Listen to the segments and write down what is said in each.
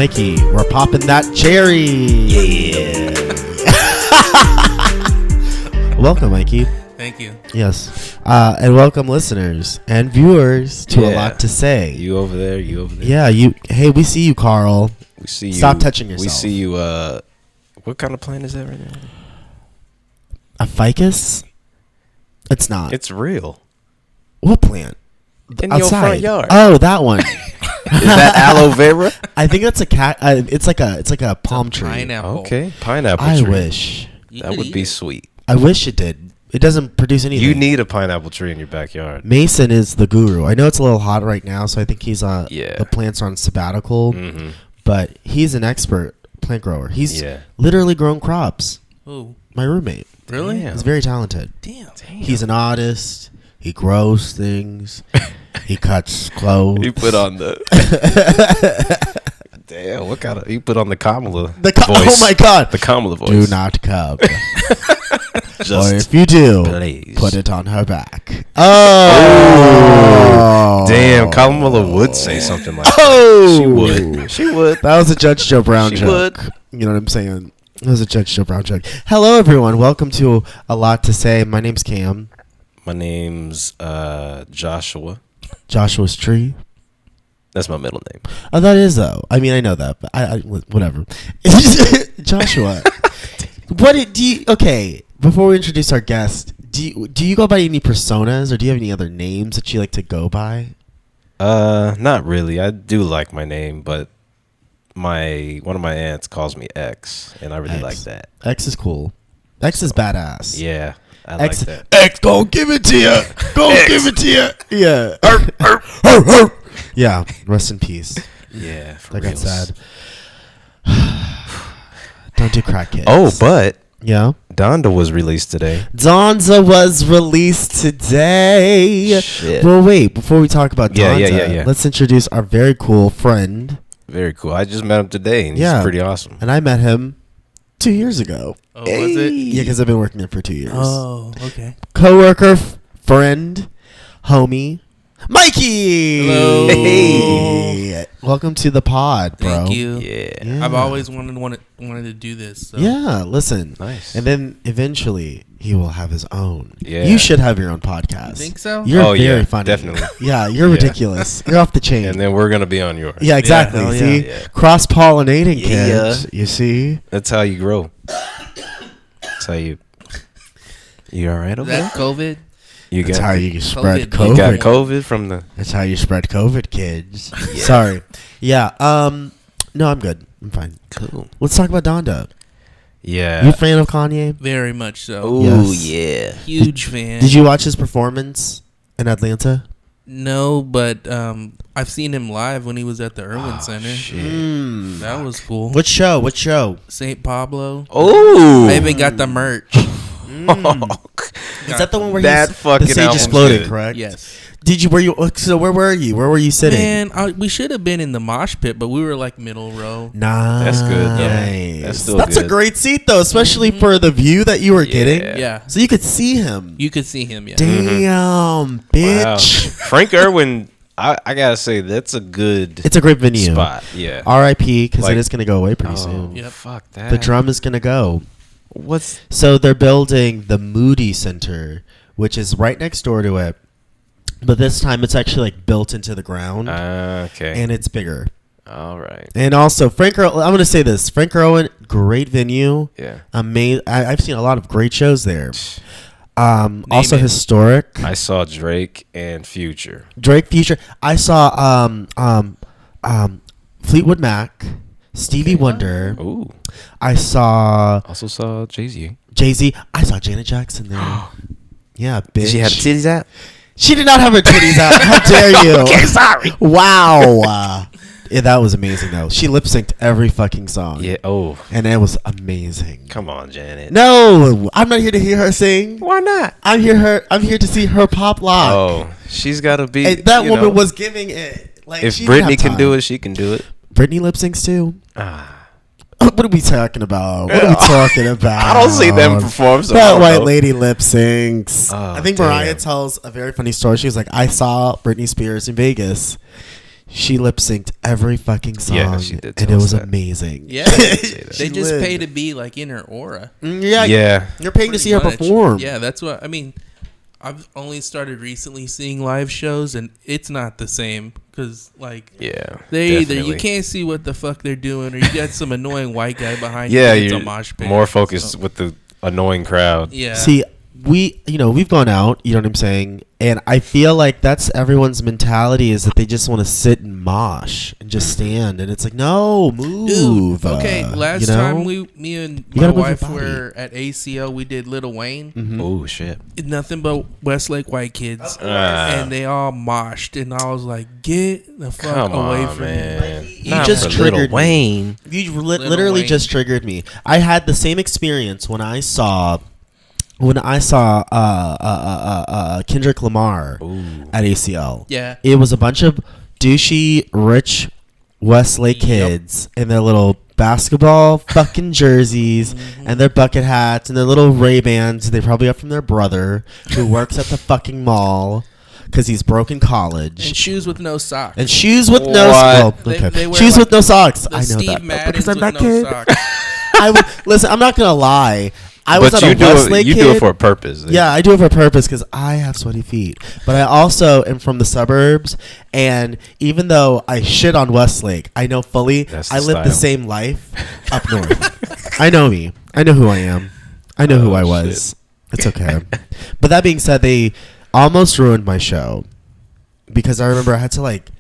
Mikey, we're popping that cherry. Yeah. Welcome, Mikey. Thank you. Yes. And welcome, listeners and viewers, to A Lot to Say. You over there. Yeah, you. Hey, we see you, Carl. We see you. Stop touching yourself. We see you. What kind of plant is that right now? A ficus? It's not. It's real. What plant? In Outside. your front yard. Oh, that one. Is that aloe vera? I think that's a cat. It's like a palm tree. Pineapple. Okay, pineapple I tree. wish. That would be sweet. I wish it did. It doesn't produce anything. You need a pineapple tree in your backyard. Mason is the guru. I know it's a little hot right now, so I think he's the plants are on sabbatical. Mm-hmm. But he's an expert plant grower. He's literally grown crops. Who? My roommate. Really? He's very talented. Damn. He's an artist. He grows things. He cuts clothes. He put on the. Damn, what kind of? He put on the Kamala voice. Oh my God! The Kamala voice. Do not come. Just or if you do, please. put it on her back. Oh, damn! Kamala would say something like that. Oh, She would. She would. That was a Judge Joe Brown She joke. would. You know what I'm saying? That was a Judge Joe Brown joke. Hello, everyone. Welcome to A Lot to Say. My name's Cam. My name's Joshua. Joshua's Tree. That's my middle name. Oh, that is though. I mean, I know that, but I whatever. Joshua. Okay, before we introduce our guest, do you go by any personas, or do you have any other names that you like to go by? Not really. I do like my name, but one of my aunts calls me X, and I really like that. X is cool. X is badass. Yeah, I like that. X, go give it to you. Go give it to you. Yeah. Yeah. Rest in peace. Yeah, That got sad. Don't do crack kids. Oh, but yeah. Donda was released today. Donda was released today. Shit. Well, wait. Before we talk about Donda, Yeah. let's introduce our very cool friend. Very cool. I just met him today, and he's pretty awesome. And I met him 2 years ago. Oh, was it? Yeah, because I've been working there for 2 years. Oh, okay. Coworker, friend, homie, Mikey. Hello. Hey. Welcome to the pod, bro. Thank you. Yeah. I've always wanted to do this. So. Yeah, listen. Nice. And then eventually he will have his own. Yeah. You should have your own podcast. You think so? You're very funny. Definitely. Yeah, you're ridiculous. You're off the chain. And then we're gonna be on yours. Yeah, exactly. Yeah, see? yeah. Cross-pollinating, Yeah. kids. You see? That's how you grow. That's how you. You all right over Is that there? COVID? That's how you spread COVID. You got COVID. COVID from the. That's how you spread COVID, kids. Sorry. Yeah. No, I'm good. I'm fine. Cool. Let's talk about Donda. Yeah. You a fan of Kanye? Very much so. Oh Yes. yeah. Huge fan. Did you watch his performance in Atlanta? No, but I've seen him live when he was at the Irwin Center. Mm. That was cool. What show? What show? St. Pablo. Oh. I even got the merch. Is that the one where That the fucking stage album's exploded? good. Correct. Yes. Did you? Were you? So where were you? Where were you sitting? Man, we should have been in the mosh pit, but we were like middle row. Nice. That's good, though. That's still That's a good. great seat though, especially for the view that you were getting. Yeah. So you could see him. You could see him, yeah. Damn, bitch. Wow. Frank Irwin, I gotta say that's a good It's a great venue. spot. Yeah. R.I.P. Because Like- it is going to go away pretty Oh, soon. Yep. Fuck that. The drum is going to go. What's So they're building the Moody Center, which is right next door to it. But this time it's actually like built into the ground, okay? and it's bigger. All right. And also, I'm going to say this. Frank Irwin, great venue. Yeah. I've seen a lot of great shows there. Also it. historic. I saw Drake and Future. Drake Future. I saw Fleetwood Mac, Stevie Wonder. Ooh. I saw Also saw Jay-Z. Jay-Z. I saw Janet Jackson there. Yeah, bitch. Did she have titties out? She did not have her titties out. How dare you? Okay, sorry. Wow. Yeah, that was amazing though. She lip synced every fucking song. Yeah. Oh, And it was amazing. come on, Janet. No, I'm not here to hear her sing. Why not? I'm here to see her pop lock. Oh, she's got to be. And that you woman know, was giving it. Like, If she didn't Britney have can do time. it, she can do it. Britney lip syncs too. Ah. What are we talking about? What are we talking about? I don't see them perform. So I That don't white know. lady lip syncs. Oh, I think damn. Mariah tells a very funny story. She was like, I saw Britney Spears in Vegas. She lip synced every fucking song, Yeah, she did and tell it us was that. amazing. Yeah, that. they She just lived. pay to be like in her aura. Yeah, you're paying to Pretty see her much. perform. Yeah, that's what I mean. I've only started recently seeing live shows, and it's not the same because like Yeah, they either definitely. you can't see what the fuck they're doing, or you got some annoying white guy behind Yeah, you. It's a you're mosh pit. more focused So, with the annoying crowd. yeah. See, we've gone out, you know what I'm saying? And I feel like that's everyone's mentality is that they just want to sit and mosh and just stand. And it's like, no, move. Dude, okay, last you know? time me and You my gotta move your wife body. were at ACL, we did Lil Wayne. Mhm. Oh shit! Nothing but Westlake white kids. Ah. And they all moshed, and I was like, get the fuck Come away on, from man. me. You Not just for Lil triggered me. Wayne. You Lil literally Wayne. just triggered me. I had the same experience when I saw Kendrick Lamar Ooh. at ACL. Yeah. It was a bunch of douchey, rich Westlake Yep. kids in their little basketball fucking jerseys and their bucket hats and their little Ray-Bans they probably got from their brother who works at the fucking mall because he's broke in college. And shoes with no socks. And shoes with no What? well, They- okay. they wear shoes like with no socks. the I know Steve that though, Maddens because I'm with that no kid. socks. Listen. I'm not gonna lie. I was But at you a do Westlake it. You kid. do it for a purpose. Yeah, I do it for a purpose because I have sweaty feet. But I also am from the suburbs, and even though I shit on Westlake, I know fully That's the I live the style. same life up north. I know me. I know who I am. I know who I was. It's okay. But that being said, they almost ruined my show because I remember I had to like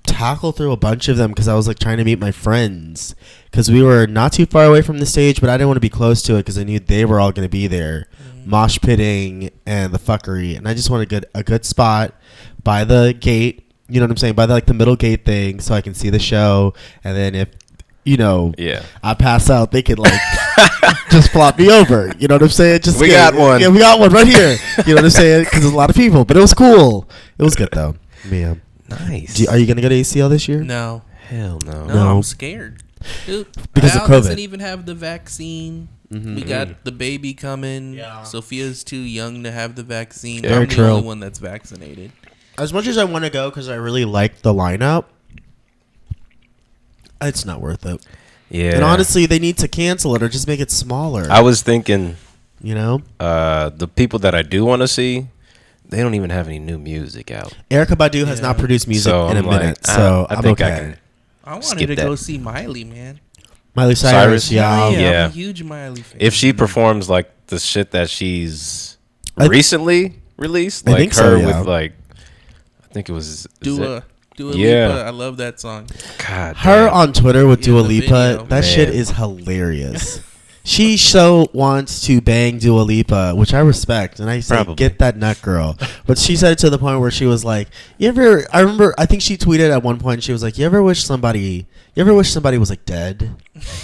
tackle through a bunch of them because I was like trying to meet my friends because we were not too far away from the stage, but I didn't want to be close to it because I knew they were all going to be there, mosh pitting and the fuckery, and I just wanted a good spot by the gate. You know what I'm saying? By the, like the middle gate thing, so I can see the show, and then if Yeah. I pass out, they could like just flop me over. You know what I'm saying? Just We got one. Yeah, we got one right here. You know what I'm saying? Because there's a lot of people, but it was cool. It was good though. Yeah. Nice. Are you gonna go to ACL this year? No. Hell no. No, I'm scared. Dude, Because of Al COVID. doesn't even have the vaccine. Mhm. We got the baby coming. Yeah. Sophia's too young to have the vaccine. Very I'm the true. only one that's vaccinated. As much as I want to go because I really like the lineup, it's not worth it. Yeah. And honestly, they need to cancel it or just make it smaller. I was thinking, you know, the people that I do want to see, they don't even have any new music out. Erica Badu has Yeah. not produced music So in a I'm like, minute, so I I'm think okay. I can. I wanted Skip to that. go see Miley, man. Miley Cyrus, Cyrus? yeah. Yeah. I'm a huge Miley fan. If she performs like the shit that she's I- recently released, I like think her so, yeah. with like, I think it was Dua Yeah. Lipa, I love that song. God. Her damn. on Twitter with Yeah, Dua the Lipa, video. that shit Man. is hilarious. She so wants to bang Dua Lipa, which I respect, and I say, Probably. get that nut, girl. But she said it to the point where she was like, "You ever?" I remember, I think she tweeted at one point. She was like, "You ever wish somebody was like dead?"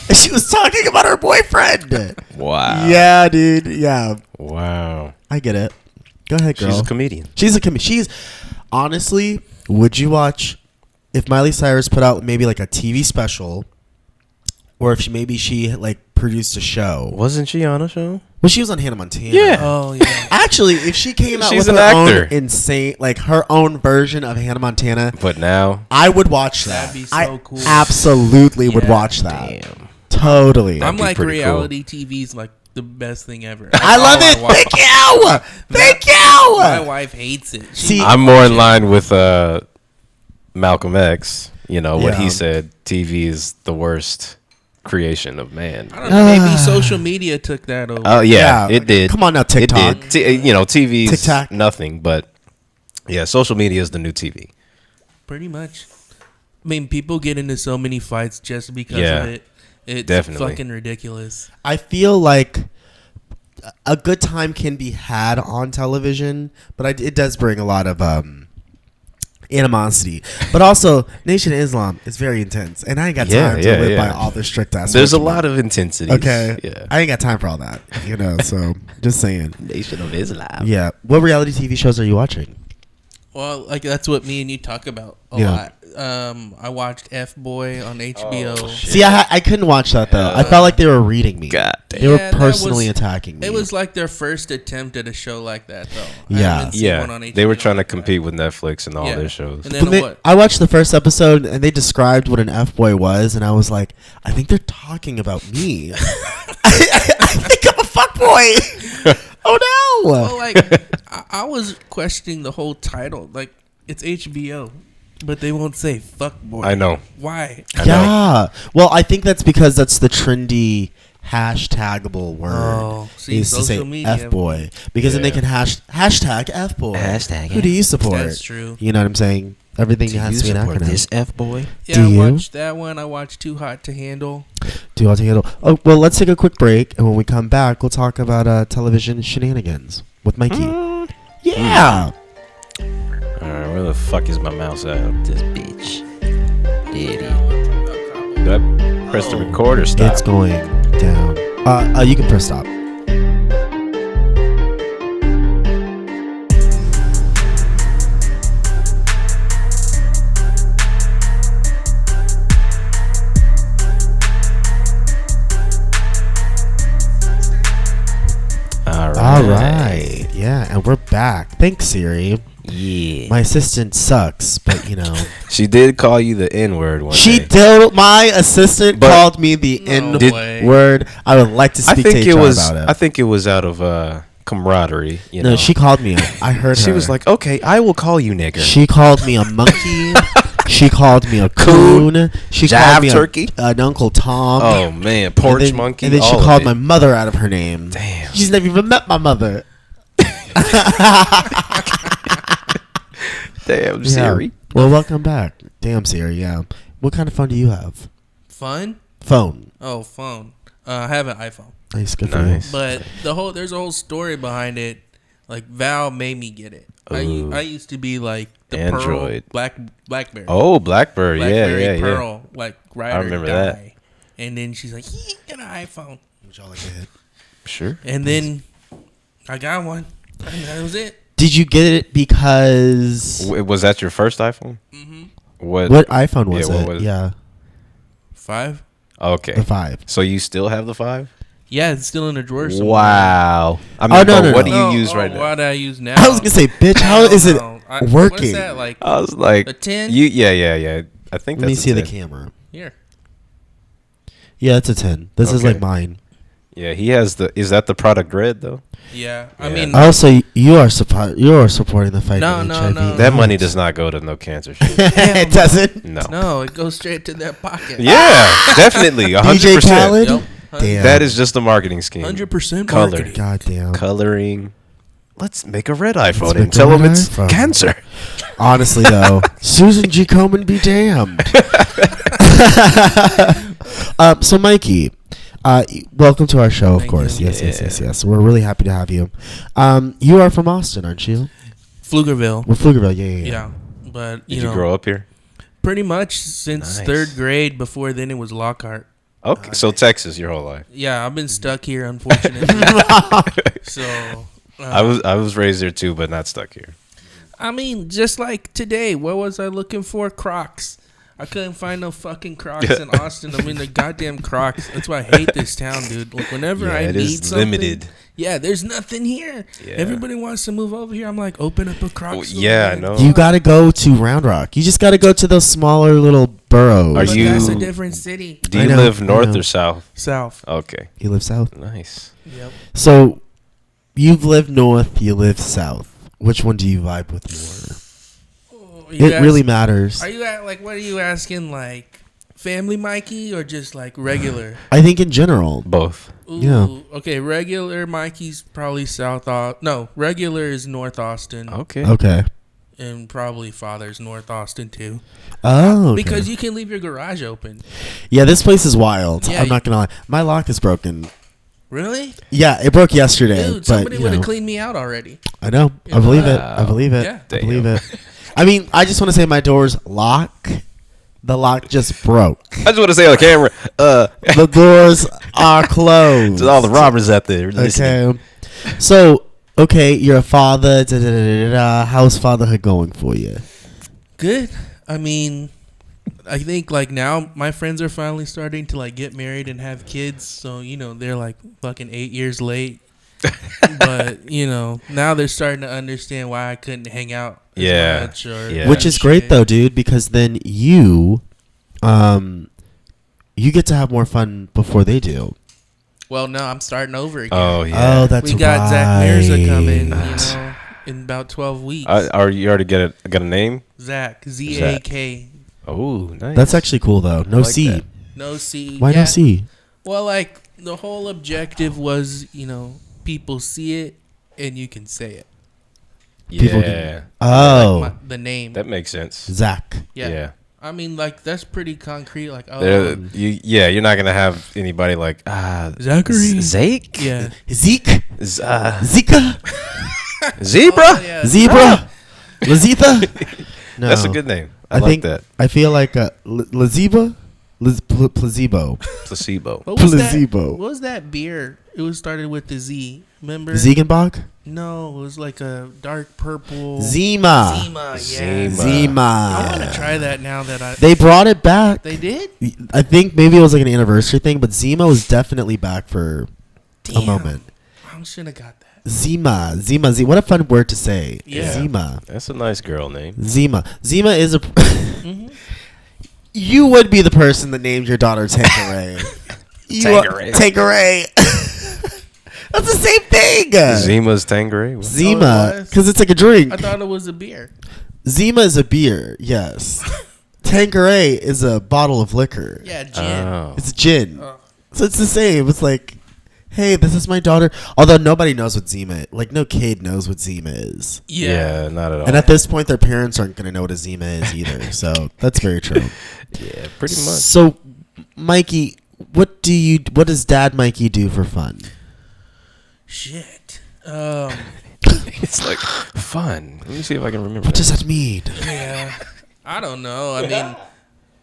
And she was talking about her boyfriend. Wow. Yeah, dude. Yeah, Wow. I get it. Go ahead, girl. She's a comedian. She's honestly. Would you watch if Miley Cyrus put out maybe like a TV special, or if she like produced a show? Wasn't she on a show? Well, she was on Hannah Montana. Yeah. Oh yeah. Actually, if she came out She's with an her actor. own insane, like her own version of Hannah Montana, But now, I would watch that. That'd be so I cool. absolutely would Yeah. watch that. damn. Totally. I'm be like pretty cool. reality TV's like the best thing ever. I love That's it. all I watch. Thank you. Thank you. My wife hates it. See, I'm more in line with Malcolm X. You know what Yeah. he said. TV is the worst creation of man. I don't know, maybe social media took that over. Oh yeah, it did. Come on now, TikTok. It did. TV's TikTok. nothing, but yeah, social media is the new TV. Pretty much. I mean, people get into so many fights just because Yeah, of it. It's definitely. fucking ridiculous. I feel like a good time can be had on television, but it does bring a lot of animosity. But also, Nation of Islam is very intense, and I ain't got Yeah, time yeah, to live yeah. by all their strict ass. There's a regimen. lot of intensity. Okay, Yeah. I ain't got time for all that. So just saying. Nation of Islam. Yeah. What reality TV shows are you watching? Well, like that's what me and you talk about a Yeah. lot. I watched F Boy on HBO. Oh, shit. See, I couldn't watch that though. I felt like they were reading me. God They were Yeah, that personally was- attacking me. It was like their first attempt at a show like that, though. Yeah. I haven't seen one on They were HBO trying to like that. compete with Netflix and all Yeah. their shows. And then But they- what? I watched the first episode and they described what an F boy was, and I was like, I think they're talking about me. I think I'm a fuck boy. Oh no! Well, like I was questioning the whole title. Like it's HBO, but they won't say "fuck boy." I know. Why. I know. Yeah. Well, I think that's because that's the trendy hashtagable word. Oh, see, is to say social media. F boy, because then they Yeah. can hashtag F boy. Hashtag Who do you support? That's true. You know what I'm saying? Everything has to be an acronym. F boy? Yeah, Do I you? watched that one. I watched Too Hot to Handle. Do you want to handle? Oh, well, let's take a quick break, and when we come back, we'll talk about television shenanigans with Mikey. Yeah. Alright, where the fuck is my mouse at? This bitch. Daddy. Do I press the record or stop? It's going down. You can press stop. All right. Yeah, and we're back. Thanks, Siri. Yeah. My assistant sucks, but you know. She did call you the N-word one She day. did. My assistant But- called me the No N way. word. I would like to I speak think to it HR was. about it. I think it was out of camaraderie. You know. No, she called me. I heard She her. was like, "Okay, I will call you nigger." She called me a monkey. She called me a coon. She Jive called me turkey. an Uncle Tom. Oh man, porch and then, monkey. And then she all of called it. my mother out of her name. Damn. She's never even met my mother. Damn, Yeah. Siri. Well, welcome back. Damn, Siri. Yeah. What kind of phone do you have? Fun? Phone. Oh, phone. I have an iPhone, Nice. Good Nice. but there's a whole story behind it. Like Val made me get it. I Ooh. used to be like the Android. Pearl Blackberry. Oh, Blackberry. Blackberry Yeah. Pearl, like right I remember that. And then she's like, "You get an iPhone." Would y'all like to hit? Sure. And then I got one, and that was it. Did you get it because Was that your first iPhone? Mm-hmm. What? what iPhone was Yeah, what it? was it? Yeah, 5? Okay. the 5. So you still have the 5? Yeah, it's still in a drawer somewhere. Wow. I mean, Oh, no, but no, what no. do you use right now? What do I use now? I was gonna say, bitch, how I don't is it know. What's working? that, like I was like, a 10? Yeah. I think Let me that's see a the 10. camera. Here. Yeah, it's a 10. This is Okay. like mine. Yeah, he has the. Is that the product red though? Yeah, I Yeah. mean, Also, you are supporting the fight No, against no, HIV. no. That money does not go to no cancer shit. it doesn't. No. no, it goes straight to their pocket. Yeah, definitely. 100%. DJ Khaled. Yep. Damn. That is just a marketing scheme. 100% Color. marketing. Goddamn. Coloring. Let's make a red iPhone make and a tell red them it's iPhone. cancer. Honestly, though, Susan G. Komen be damned. So, Mikey, welcome to our show, of Thank course. you. Yes. We're really happy to have you. You are from Austin, aren't you? Pflugerville. Well, Pflugerville, yeah. Yeah, but Did you you know, grow up here? pretty much since Nice. 3rd grade. Before then, it was Lockhart. Okay, so Texas your whole life. Yeah, I've been stuck here, unfortunately. So I was raised there too, but not stuck here. I mean, just like today, what was I looking for? Crocs. I couldn't find no fucking Crocs in Austin. I mean, the goddamn Crocs. That's why I hate this town, dude. Like, whenever I it need is something, limited. yeah, there's nothing here. Yeah. Everybody wants to move over here. I'm like, open up a Crocs. store, yeah, I man. know. You got to go to Round Rock. You just got to go to those smaller little boroughs. Are But you- that's a different city. Do I you know, live I north know. or south? South. Okay, You live south? nice. Yep. So, you've lived north, you live south. Which one do you vibe with more? You It really matters. Are you at like? What are you asking? Like family Mikey or just like regular? I think in general. Both. Ooh, Yeah. Okay, regular Mikey's probably South. No, regular is North Austin, Okay. Okay. and probably Father's North Austin too. Oh, okay. Because you can leave your garage open. Yeah, this place is wild. Yeah, I'm not gonna lie. My lock is broken. Really, Yeah, it broke yesterday. dude? but, Somebody you would have know, cleaned me out already. I know. I Yeah. believe it. I Wow. believe it. Yeah. I believe Damn. it. I mean, I just want to say my door's lock. The lock just broke. I just want to say on camera, The doors are closed. to all the robbers out there listening. Okay. So, okay, you're a father. How's fatherhood going for you? Good. I mean, I think like now my friends are finally starting to like get married and have kids. So they're like fucking 8 years late. But now they're starting to understand why I couldn't hang out as much. Which is great though, dude, because then you get to have more fun before they do. Well, no, I'm starting over again. Oh yeah. Oh, that's we got right. Zach Mirza coming. In about 12 weeks. Are you already got a name? Zach, Z-A-K. Oh, nice. That's actually cool though. No like C. that. No C. Why no C? Well, like the whole objective was, people see it and you can say it. People Yeah. Oh, The name. That makes sense. Zach. Yeah. I mean, like that's pretty concrete. Like, You're not gonna have anybody like Zachary. Zake. Yeah. Zeke. Zika. Zebra. Oh, yeah. Zebra. Lazitha. No, That's a good name. I think like that. I feel like Laziba. Placebo. Placebo. What was that? Placebo. What was that beer? It was started with the Z. Remember? Ziegenbach. No, it was like a dark purple. Zima. Yeah. Zima. I want to try that now that They brought it back. They did? I think maybe it was like an anniversary thing, but Zima was definitely back for a moment. I should have got that. Zima. What a fun word to say. Yeah. Zima. That's a nice girl name. Zima is a. You would be the person that named your daughter Tanqueray. Tanqueray. That's the same thing. Zima's Tanqueray. Zima, because it's like a drink. I thought it was a beer. Zima is a beer, yes. Tanqueray is a bottle of liquor. Yeah, gin. Oh. It's gin. So it's the same. It's like, hey, this is my daughter. Although nobody knows what Zima is. Like, no kid knows what Zima is. Yeah, not at all. And at this point, their parents aren't going to know what a Zima is either. So that's very true. Yeah, pretty much. So, Mikey, what does Dad Mikey do for fun? Shit. It's like fun. Let me see if I can remember. What does that mean? Yeah. I don't know. I mean,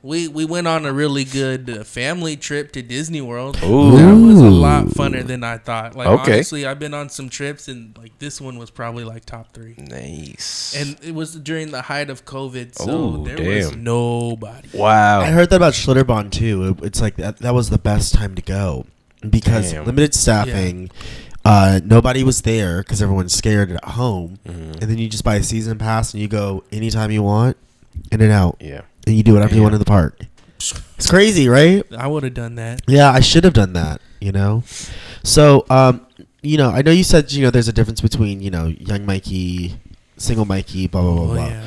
we went on a really good family trip to Disney World. Ooh. That was a lot funner than I thought. Like, Okay. honestly, I've been on some trips, and like this one was probably like top 3. Nice. And it was during the height of COVID, so Ooh, there was nobody. Wow. I heard that about Schlitterbahn too. It's like that was the best time to go because Damn. limited staffing. Nobody was there because everyone's scared at home, and then you just buy a season pass and you go anytime you want, in and out. Yeah. And you do whatever you want in the park. It's crazy, right? I would have done that. Yeah, I should have done that. So I know you said there's a difference between young Mikey, single Mikey, blah blah blah blah. Yeah.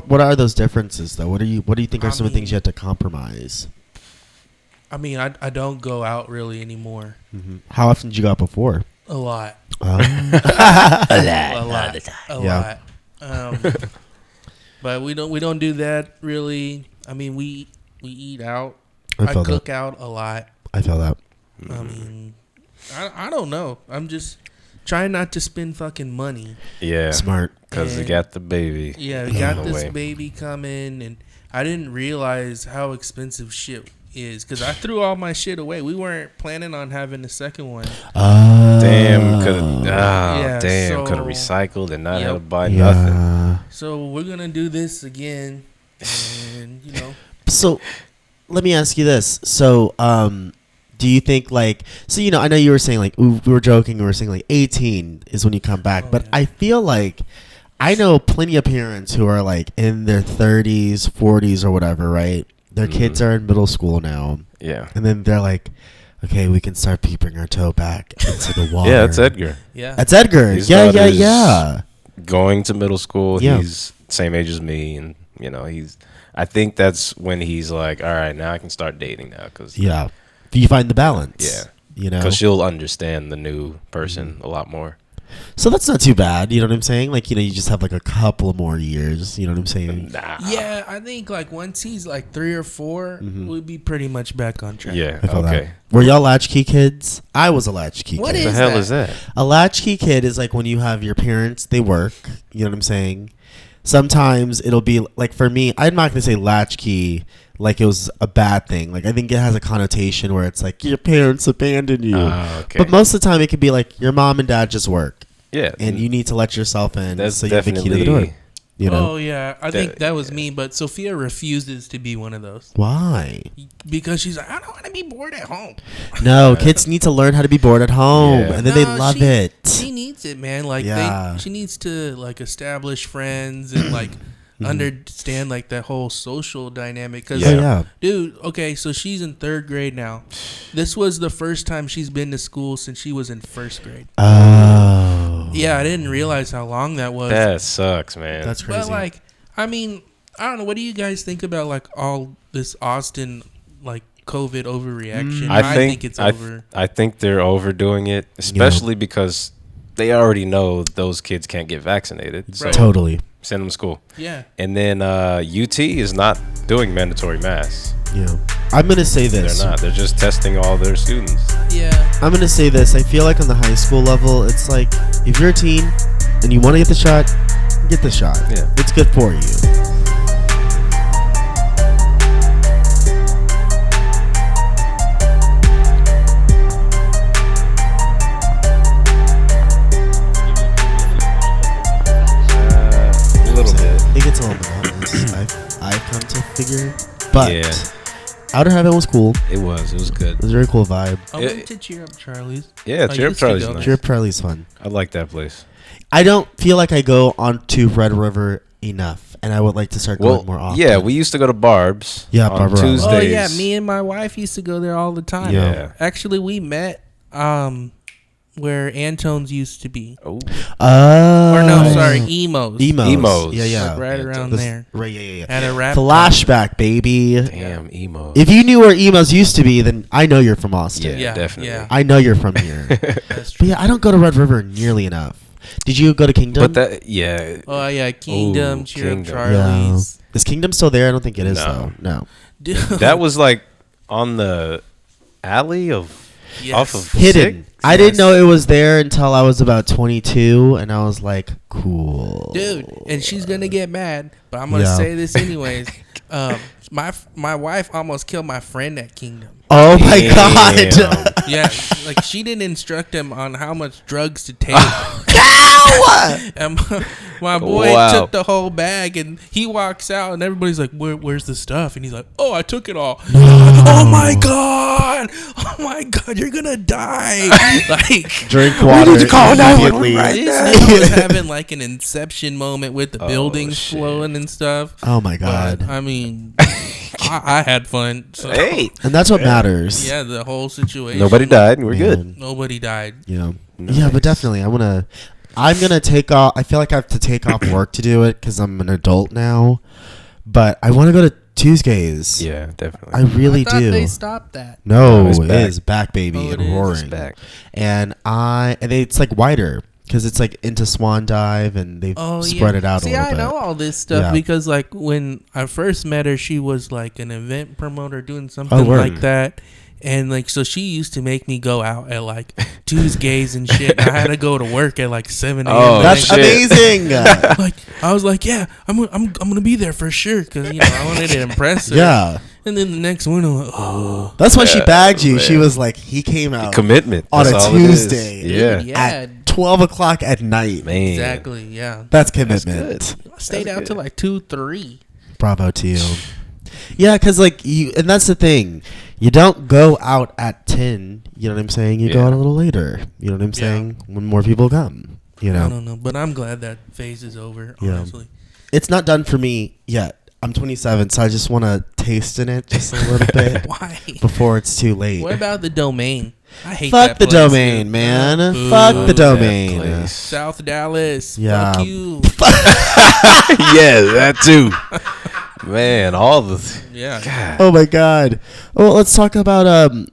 What are those differences though? What do you think are some of the things you had to compromise? I mean, I don't go out really anymore. Mm-hmm. How often did you go out before? A lot. A lot. But we don't do that really. I mean, we eat out. I cook out a lot. I feel that. I mean, I don't know. I'm just trying not to spend fucking money. Yeah. Smart. Because we got the baby. Yeah, we got this baby coming, and I didn't realize how expensive shit is because I threw all my shit away. We weren't planning on having a second one. Damn. Could have recycled and not had to buy nothing. So we're going to do this again, and So let me ask you this. So do you think I know you were saying like we were joking, we were saying like 18 is when you come back, but yeah. I feel like I know plenty of parents who are like in their 30s, 40s or whatever, right? Their kids are in middle school now. Yeah. And then they're like, okay, we can start peeping our toe back into the water. Yeah, that's Edgar. Yeah. That's Edgar. Yeah. Going to middle school. Yeah. He's same age as me. And, I think that's when he's like, all right, now I can start dating now. Yeah. You find the balance. Yeah. Because she'll understand the new person a lot more. So that's not too bad, you know what I'm saying? Like, you just have like a couple of more years, you know what I'm saying? Nah. Yeah, I think like once he's like 3 or 4, we'll be pretty much back on track. Yeah, I feel okay. that. Were y'all latchkey kids? I was a latchkey kid. What the hell is that? A latchkey kid is like when you have your parents, they work, you know what I'm saying? Sometimes it'll be like, for me, I'm not going to say latchkey like it was a bad thing. Like, I think it has a connotation where it's like your parents abandoned you. Okay. But most of the time it could be like your mom and dad just work. Yeah. And you need to let yourself in That's so you have the key to the door. You know Oh yeah, I think that was me. But Sophia refuses to be one of those why? because she's like, I don't want to be bored at home. No, kids need to learn how to be bored at home, Yeah. and then they No, love she- it. She needs it, man. Like Yeah. she needs to like establish friends and like understand like that whole social dynamic. Because, Oh yeah. dude, okay, so she's in 3rd grade now. This was the first time she's been to school since she was in 1st grade. Oh. Yeah, I didn't realize how long that was. That sucks, man. That's crazy. But like, I mean, I don't know. What do you guys think about like all this Austin like COVID overreaction? I think it's over. I think they're overdoing it, especially because they already know those kids can't get vaccinated. So Totally. send them to school. Yeah. And then UT is not doing mandatory masks. Yeah. I'm gonna say this. They're not. They're just testing all their students. Yeah. I'm gonna say this. I feel like on the high school level, it's like if you're a teen and you want to get the shot, get the shot. Yeah. It's good for you. A little bit. It gets a little monotonous. I've come to figure, but Yeah. Outer Heaven was cool. It was good. It was a very cool vibe. I went to Cheer Up Charlie's. Yeah, I Cheer Up used to Charlie's go nice. there. Cheer Up Charlie's fun. I like that place. I don't feel like I go onto Red River enough, and I would like to start Well, going more often. yeah, we used to go to Barb's. Yeah, on Barbarella. Tuesdays. Oh yeah, me and my wife used to go there all the time. Yeah. Actually, we met where Antone's used to be. Oh, Oh. Or no, sorry, Emos. Emos. Emos. Yeah, yeah. Like right Yeah, around This- there. Right, yeah. At a rap. Flashback, baby. damn, emo. If you knew where Emos used to be, then I know you're from Austin. Yeah, Yeah, definitely. yeah. I know you're from here. That's But true. yeah, I don't go to Red River nearly enough. Did you go to Kingdom? But that, yeah, Oh yeah, Kingdom, Ooh, Cheer Kingdom. Up Yeah. Charlie's. Is Kingdom still there? I don't think it is, No. though. No. Dude. that was like on the alley of Yes. off of Hidden. Sixth? I didn't Yes. know it was there until I was about 22, and I was like, cool. Dude, and she's gonna get mad, but I'm gonna Yeah. say this anyways. My wife almost killed my friend at Kingdom. Oh my Damn. god. Yeah, like she didn't instruct him on how much drugs to take. And my boy Wow. took the whole bag, and he walks out, and everybody's like, "Where's the stuff?" And he's like, "Oh, I took it all." Oh my god! Oh my god! You're gonna die! Like Drink water. need to call 911 immediately. right this nigga was having like an Inception moment with the buildings shit. flowing and stuff. Oh my But, god. I mean, I had fun. So, Hey, And that's what matters. yeah, the whole situation. nobody died. We're good. Man. Nobody died. Yeah. Yeah, but definitely, I'm gonna take off. I feel like I have to take off work to do it because I'm an adult now. But I want to go to Tuesdays. Yeah, definitely. I really I thought do. they stopped that. No, No, it's it back. is back, baby, Oh, and it is? roaring. It's back. And it's like wider because it's like into Swan Dive, and they've Oh, spread yeah. it out See, a little I bit. know all this stuff Yeah. because, like, when I first met her, she was like an event promoter doing something Oh, word. like that. And, like, so she used to make me go out at, like, Tuesdays and shit. I had to go to work at, like, 7 a.m. Oh, the That's next shit. amazing. like I was like, yeah, I'm gonna be there for sure because I wanted to impress her. Yeah, And then the next one, I'm like, oh, that's why she Yeah, bagged you. man. She was like, he came out Commitment on That's a all it is. Tuesday. Yeah, yeah, at 12 o'clock at night. man. exactly, yeah. That's commitment. I stayed out till like 2-3. Bravo to you. Yeah, because like and that's the thing. You don't go out at 10. You know what I'm saying? You go Yeah. out a little later. You know what I'm saying? When more people come. You I know, don't know, but I'm glad that phase is over. Yeah. Honestly, it's not done for me yet. I'm 27, so I just want to taste in it just a little bit why? before it's too late. What about the domain? I hate Fuck that the place, domain, dude. man. Boo. Fuck the That domain. place. South Dallas. Yeah. Fuck you. Yeah, that too. Man, all the Yeah. God. Oh my god. Well, let's talk about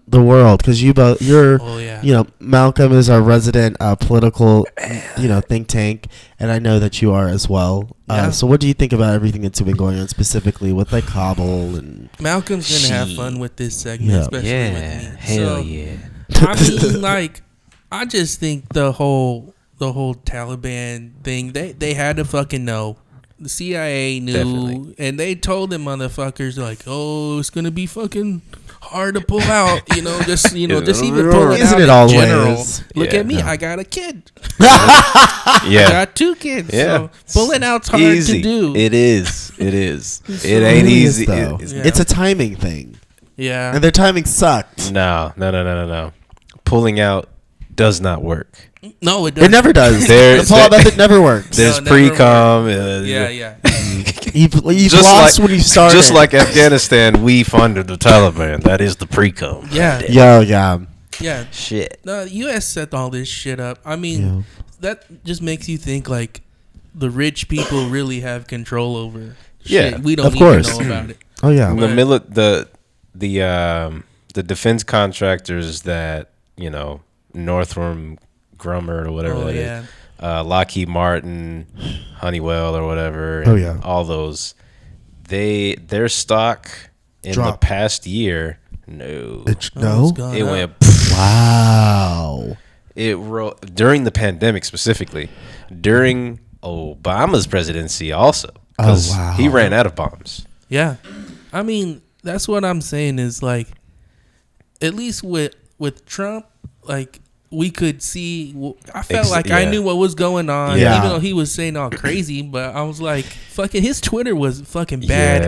the world because you're Oh yeah. Malcolm is our resident political think tank, and I know that you are as well. Yeah. So what do you think about everything that's been going on specifically with like Cobble and Malcolm's gonna have Shit. fun with this segment, Yeah. especially Yeah, with me. hell So, yeah. I mean, like, I just think the whole Taliban thing, they had to fucking know The CIA knew, Definitely. and they told them motherfuckers like, "Oh, it's gonna be fucking hard to pull out." Just even pull it Isn't out it in always? general. Look Yeah. at me, Yeah. I got a kid. Yeah. I got 2 kids. Yeah. So pulling out's hard Easy. to do. It is. It is. It It ain't really easy. is, though. It's- Yeah. It's a timing thing, Yeah. and their timing sucked. No. Pulling out does not work. No, it doesn't. It never does. There's- the pull-out method never works. There's never pre-com. Yeah. You've lost when you started. Just like Afghanistan, we funded the Taliban. That is the pre-com. Yeah. Yeah. Shit. No, the U.S. set all this shit up. I mean, Yeah. that just makes you think like the rich people really have control over Yeah, shit. We don't of even course. know about it. Oh yeah. The defense contractors that Northrop Grumman or whatever Oh, that yeah. is, Lockheed Martin, Honeywell or whatever. Oh, yeah. all those. Their stock in Drop. the past year, no, Oh, No. it's gone it up. went. Wow. It during the pandemic specifically, during Obama's presidency also, because Oh, wow. he ran out of bombs. Yeah. I mean, that's what I'm saying is like, at least with Trump, like we could see. I felt like I yeah. knew what was going on, Yeah. even though he was saying all crazy. But I was like, fucking, his Twitter was fucking Yeah,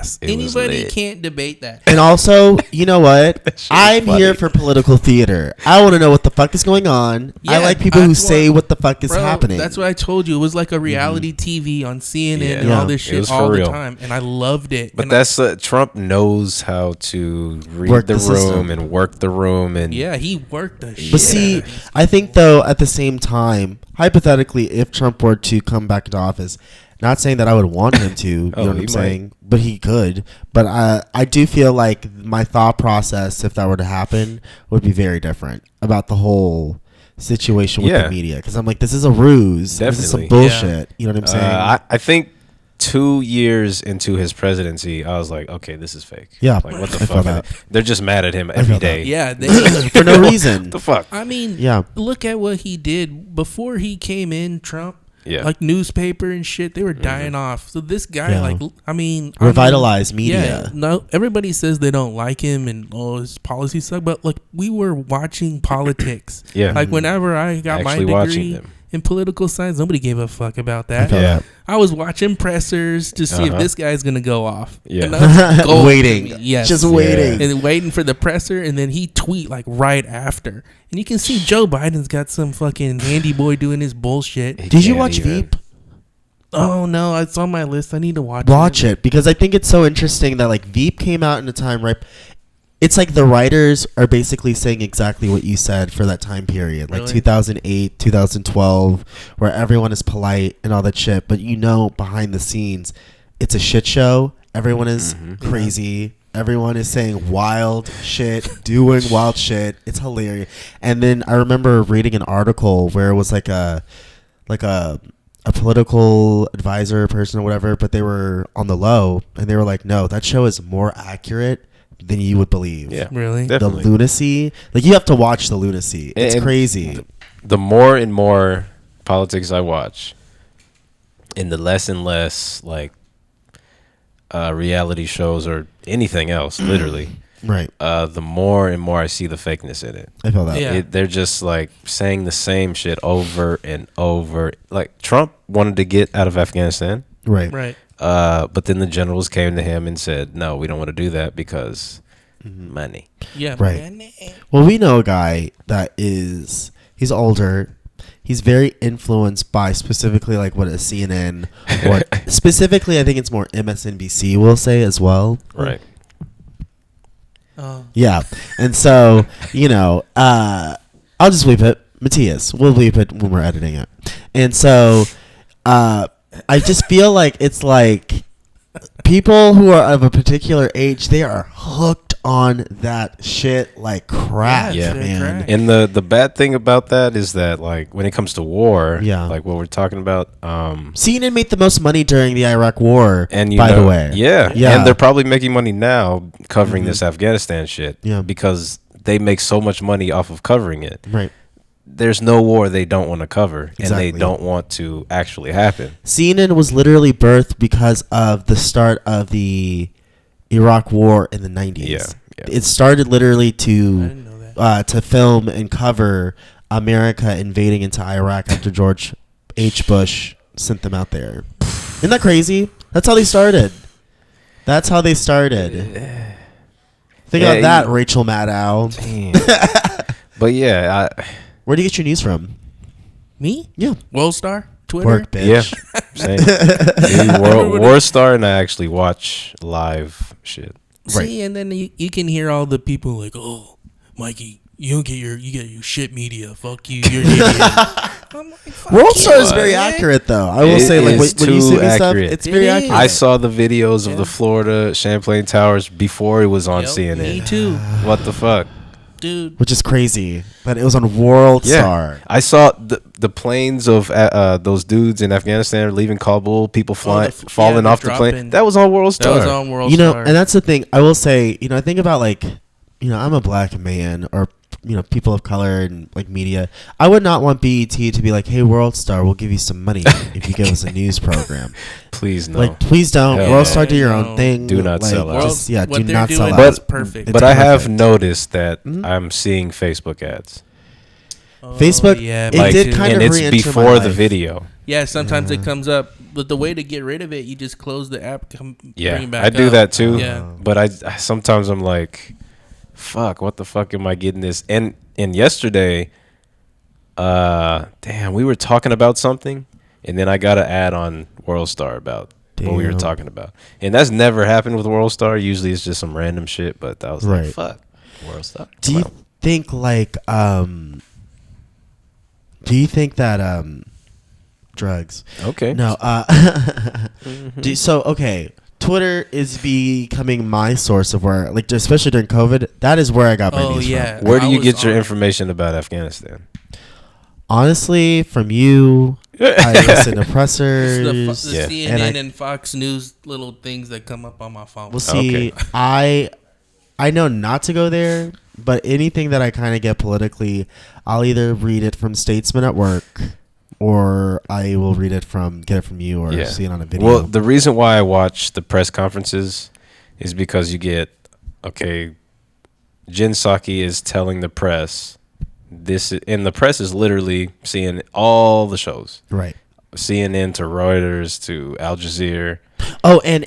badass. it was Anybody lit. can't debate that. And also, you know what? That shit was I'm funny. here for political theater. I want to know what the fuck is going on. I Yeah, like people who that's say what- what the fuck is Bro, happening. that's what I told you. It was like a reality TV on CNN and Yeah. all this It shit was all for the real. time, and I loved it. But And that's Trump knows how to read Work the the system. room and work the room and yeah, he worked the shit. But see, I think though at the same time, hypothetically, if Trump were to come back into office, not saying that I would want him to, you know what he I'm might. saying, but he could. But I do feel like my thought process, if that were to happen, would be very different about the whole situation with Yeah. the media. Because I'm like, this is a ruse. This is some Definitely. bullshit. You know what I'm saying? I think 2 years into his presidency, I was like, okay, this is fake. Yeah, Like, what the I feel fuck? that. They're just mad at him feel every that. day. yeah, they, For no reason. What the fuck? I mean, Yeah. look at what he did before he came in, Trump. Yeah. Like newspaper and shit, they were dying off. So this guy, Yeah. like, I mean, Revitalized media. Yeah, no, everybody says they don't like him and his policies suck, but like we were watching politics. Yeah. Like whenever I got my Actually watching degree them. in political science, nobody gave a fuck about that. feel Yeah. that. I was watching pressers to see if Uh-huh. this guy's gonna go off. Yeah. And that's gold to Waiting. me. Yes. Just waiting. And waiting for the presser, and then he tweet like right after, and you can see Joe Biden's got some fucking handy boy doing his bullshit. He Did you can't watch even- Veep? Oh no, it's on my list. I need to watch. Watch it because I think it's so interesting that like Veep came out in a time right. It's like the writers are basically saying exactly what you said for that time period, like Really? 2008, 2012, where everyone is polite and all that shit. But behind the scenes, it's a shit show. Everyone is crazy. Everyone is saying wild shit, doing wild shit. It's hilarious. And then I remember reading an article where it was like a political advisor person or whatever, but they were on the low and they were like, no, that show is more accurate than you would believe. Yeah. Really? The Definitely. lunacy, like you have to watch the lunacy. It's And crazy. The more and more politics I watch, and the less and less like reality shows or anything else, literally, Right. the more and more I see the fakeness in it. I feel that. Yeah. They're just like saying the same shit over and over. Like Trump wanted to get out of Afghanistan, Right. Right. but then the generals came to him and said, "No, we don't want to do that because money." Yeah. Right. man. Well, we know a guy that he's older. He's very influenced by specifically like what a CNN or specifically I think it's more MSNBC will say as well. Right. Oh. Yeah. And so, I'll just bleep it. Matthias. We'll bleep it when we're editing it. And so I just feel like it's like people who are of a particular age, they are hooked on that shit like crack, Yeah, man. crack. And the bad thing about that is that like when it comes to war, Yeah. like what we're talking about, CNN made the most money during the Iraq War, and by the way. yeah, Yeah. and they're probably making money now covering this Afghanistan shit, Yeah. because they make so much money off of covering it. Right. there's no war they don't want to cover, Exactly. and they don't want to actually happen. CNN was literally birthed because of the start of the Iraq War in the 90s. Yeah, yeah. It started literally I didn't know that. to film and cover America invading into Iraq after George H. Bush sent them out there. Isn't that crazy? That's how they started. Think about that, Rachel Maddow. But yeah, Where do you get your news from? Me? Yeah. World Star? Twitter? Work, bitch. Same. War Star, and I actually watch live shit. See, and then you can hear all the people like, oh, Mikey, you get your shit media. Fuck you, you're an idiot. I'm like, fuck World you, Star is very man. accurate, though. I will It say, like, is when you see too this stuff, accurate. it's very It is. accurate. I saw the videos of the Florida Champlain Towers before it was on Yep, CNN. Me too, What the fuck? dude. Which is crazy. But it was on World Yeah, Star. I saw the planes of those dudes in Afghanistan leaving Kabul, people falling off the plane. dropping. That was on World That Star. was on World You know, Star. and that's the thing. I will say, I think about, like, I'm a black man or, people of color and, like, media. I would not want BET to be like, hey, World Star, we'll give you some money if you give us a news program. Please no. Like, please don't. Hell World no. Star, do your No. own thing. Do not like, sell out. just, yeah, What do they're not doing sell is out. But- perfect. It's But I have perfect. noticed that Mhm. I'm seeing Facebook ads. Oh, Facebook, yeah, it me did too. kind and of it's re-enter my before the life. video. Yeah, sometimes it comes up, but the way to get rid of it, you just close the app. Bring Yeah, it back I do up. that too. Yeah. But I sometimes I'm like, fuck, what the fuck am I getting this? And yesterday, damn, we were talking about something, and then I got an ad on World Star about what we were Damn. talking about, and that's never happened with World Star. Usually it's just some random shit, but that was like, Right. fuck, World Star. Do you think, like, drugs? Okay. No. Okay. Twitter is becoming my source of where, like, especially during COVID, that is where I got my Oh, news yeah. from. Where do I you was get your on- information about Afghanistan? Honestly, from you, I listen to pressers. It's the Yeah. CNN and Fox News little things that come up on my phone. We'll see. Okay. I know not to go there, but anything that I kind of get politically, I'll either read it from Statesman at work, or I will get it from you, or see it on a video. Well, the reason why I watch the press conferences is because you get, Jen Psaki is telling the press this, and the press is literally seeing all the shows, right. CNN to Reuters to Al Jazeera. Oh, and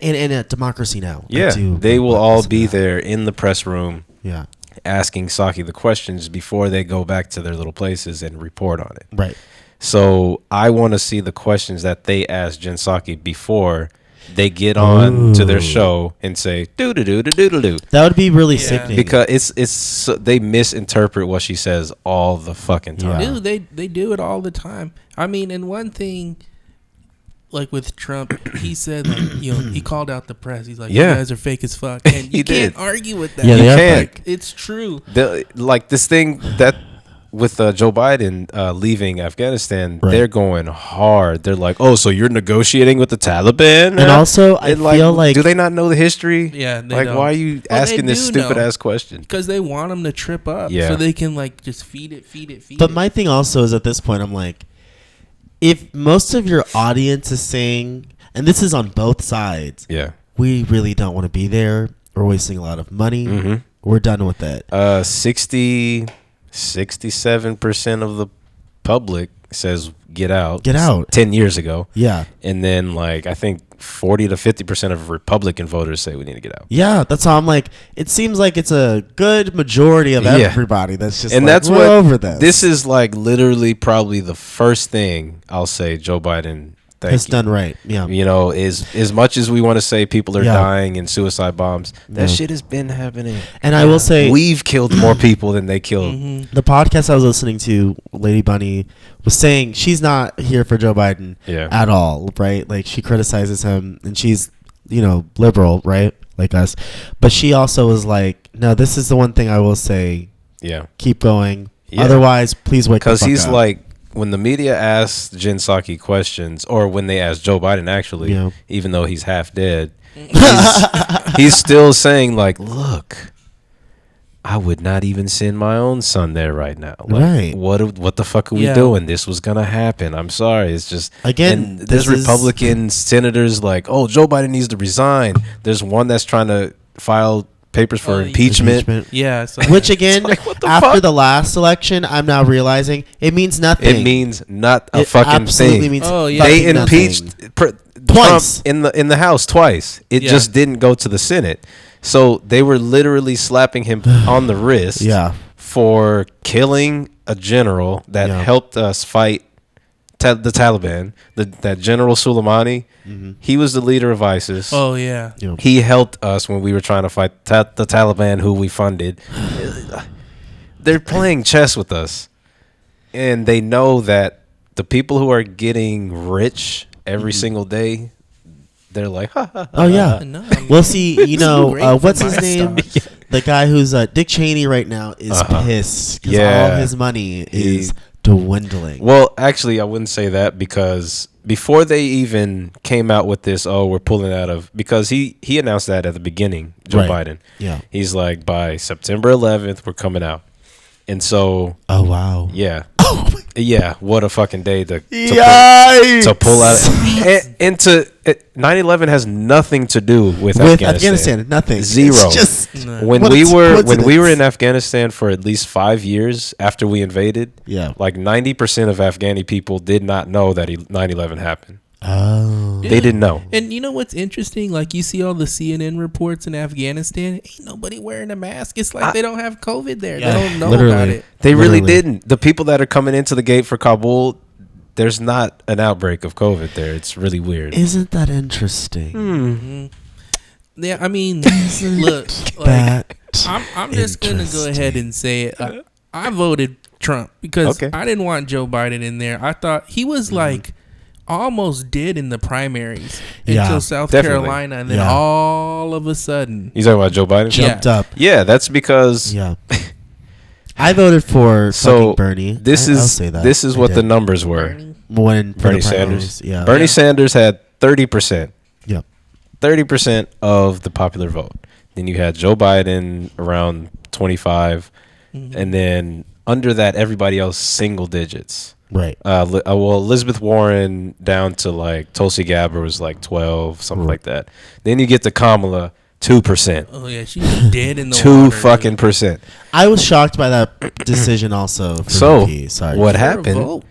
Democracy Now. Yeah, they will all be there in the press room. Yeah. Asking Psaki the questions before they go back to their little places and report on it. Right. So I want to see the questions that they ask Jen Psaki before they get on to their show and say do-do-do-do-do-do. That would be really sickening. Because it's they misinterpret what she says all the fucking time. Yeah. Dude, they do it all the time. I mean, and one thing, like with Trump, he said, like, he called out the press. He's like, Yeah. you guys are fake as fuck. And you He can't did. argue with that. Yeah, they You are can't. fake. It's true. Like this thing that with Joe Biden leaving Afghanistan, Right. they're going hard. They're like, oh, so you're negotiating with the Taliban? And also, I feel like do they not know the history? Yeah, they like, don't. why are you Well, asking they this do stupid know. ass question? Because they want them to trip up. Yeah. So they can, like, just feed it. But my thing also is, at this point, I'm like, if most of your audience is saying, and this is on both sides, Yeah. we really don't want to be there, we're wasting a lot of money, Mhm. we're done with it. 67% of the public says get out. Get out. 10 years ago. Yeah. And then, like, I think 40 to 50% of Republican voters say we need to get out. Yeah, that's how I'm like, it seems like it's a good majority of Yeah. everybody that's just And like, that's we're what over this. This is like literally probably the first thing I'll say Joe Biden has done right. Yeah. You know, is as much as we want to say people are Yeah. dying in suicide bombs, that Yeah. shit has been happening. And I will say, We've killed more people than they killed. Mm-hmm. the podcast I was listening to, Lady Bunny was saying she's not here for Joe Biden Yeah. at all, right? Like, she criticizes him, and she's, liberal, right? Like us. But she also was like, no, this is the one thing I will say, Yeah. keep going. Yeah. Otherwise, please wake the Because fuck he's up. like, when the media asks Jen Psaki questions, or when they ask Joe Biden, actually, Yeah. even though he's half dead, he's still saying, like, look, I would not even send my own son there right now. Like, Right. What the fuck are we Yeah. doing? This was gonna happen. I'm sorry. It's just Again, And there's this is- Republican senators like, oh, Joe Biden needs to resign. There's one that's trying to file papers for Oh, impeachment. Yeah. So Which again, like, what the after fuck? the last election, I'm now realizing it means nothing. It means not a It fucking absolutely thing. means Oh, yeah. They fucking nothing. impeached Twice. Trump in the House twice. It Yeah. just didn't go to the Senate. So they were literally slapping him on the wrist Yeah. for killing a general that Yeah. helped us fight the Taliban. That General Soleimani, he was the leader of ISIS. Oh yeah. Yeah. He helped us when we were trying to fight the Taliban, who we funded. They're playing chess with us. And they know that the people who are getting rich every single day, they're like, ha, ha, ha. Oh yeah. No, I mean, Well, see, you this is great know, for what's my his name? stock. The guy who's Dick Cheney right now is pissed because Yeah. all his money is dwindling. Well, actually, I wouldn't say that because before they even came out with this, oh, we're pulling out of, because he announced that at the beginning, Joe Right. Biden. Yeah. He's like, by September 11th, we're coming out. And so, Oh wow. yeah. Yeah, what a fucking day to Yikes! to pull out. And to 9/11 has nothing to do with Afghanistan. Nothing. Zero. It's just No. When What we a were coincidence. in Afghanistan for at least 5 years after we invaded, Yeah. like 90% of Afghani people did not know that 9/11 happened. Oh. They didn't know. And you know what's interesting? Like you see all the CNN reports in Afghanistan, ain't nobody wearing a mask. It's like they don't have COVID there. Yeah, They don't know literally. about it. They really Literally. didn't. The people that are coming into the gate for Kabul, there's not an outbreak of COVID there. It's really weird. Isn't that interesting? Hmm. Yeah, I mean, Isn't look, like, that I'm just gonna go ahead and say it. I voted Trump because Okay. I didn't want Joe Biden in there. I thought he was like almost did in the primaries Yeah, until South definitely. Carolina, and then Yeah. all of a sudden, You talking about Joe Biden? Yeah. jumped up? Yeah, that's because Yeah. I voted for so fucking Bernie. this I'll is say that. this is I what the did. numbers were. when for Bernie the primaries, Sanders. Yeah. Bernie Yeah. Sanders had 30%. Yeah. 30% of the popular vote. Then you had Joe Biden around 25, and then under that, everybody else single digits. Right. Well, Elizabeth Warren down to like Tulsi Gabbard was like 12, something like that. Then you get to Kamala, 2%. Oh yeah, she was dead in the 2 water, fucking dude. percent. I was shocked by that decision also. For So, Nikki. Sorry. what For a happened? vote.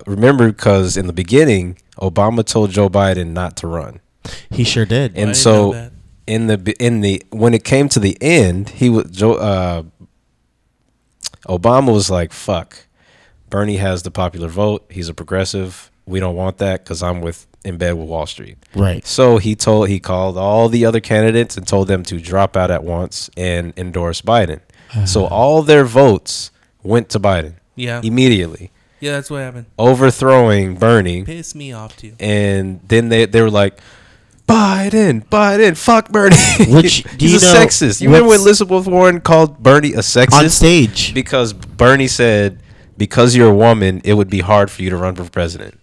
Remember, because in the beginning, Obama told Joe Biden not to run, He sure did. I and didn't so know that. in the when it came to the end, Obama was like, "Fuck, Bernie has the popular vote. He's a progressive. We don't want that because I'm in bed with Wall Street." Right. So he called all the other candidates and told them to drop out at once and endorse Biden. So all their votes went to Biden Yeah, immediately, yeah, that's what happened. overthrowing Bernie. Pissed me off too. And then they were like, Biden, fuck Bernie. Which, do he's you a know sexist. You remember when what's- Elizabeth Warren called Bernie a On sexist? stage. Because Bernie said, because you're a woman, it would be hard for you to run for president.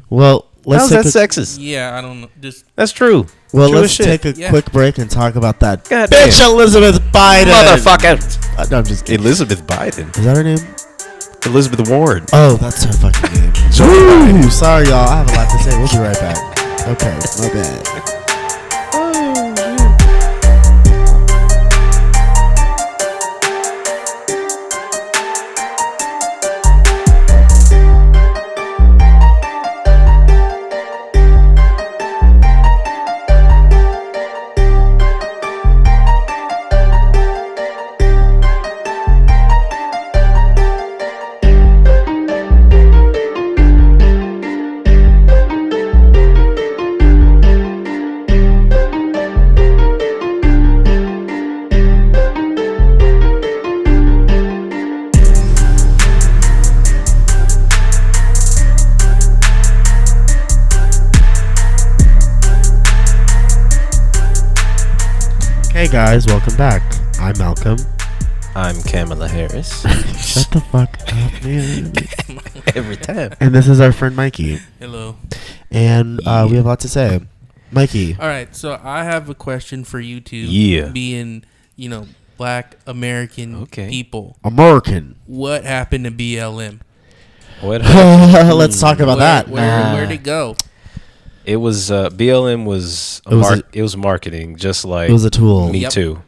Well, let's How's that take sexist? Yeah, I don't know. Just That's true. well, True as let's shit. take a Yeah. quick break and talk about that God bitch damn. Elizabeth Biden. Motherfucker. No, I'm just kidding. Elizabeth Biden. Is that her name? Elizabeth Warren. Oh, that's her fucking name. Ooh, sorry, y'all. I have a lot to say. We'll be right back. Okay, my bad. Hey guys, welcome back. I'm Malcolm. I'm Kamala Harris. Shut the fuck up, man. Every time. And this is our friend Mikey. hello. And we have a lot to say. Mikey. All right, so I have a question for you two. Yeah. Being Black American people. American. What happened to BLM? Let's talk about that. Where'd it go? It was BLM was it was marketing, just like it was a tool. Me Too.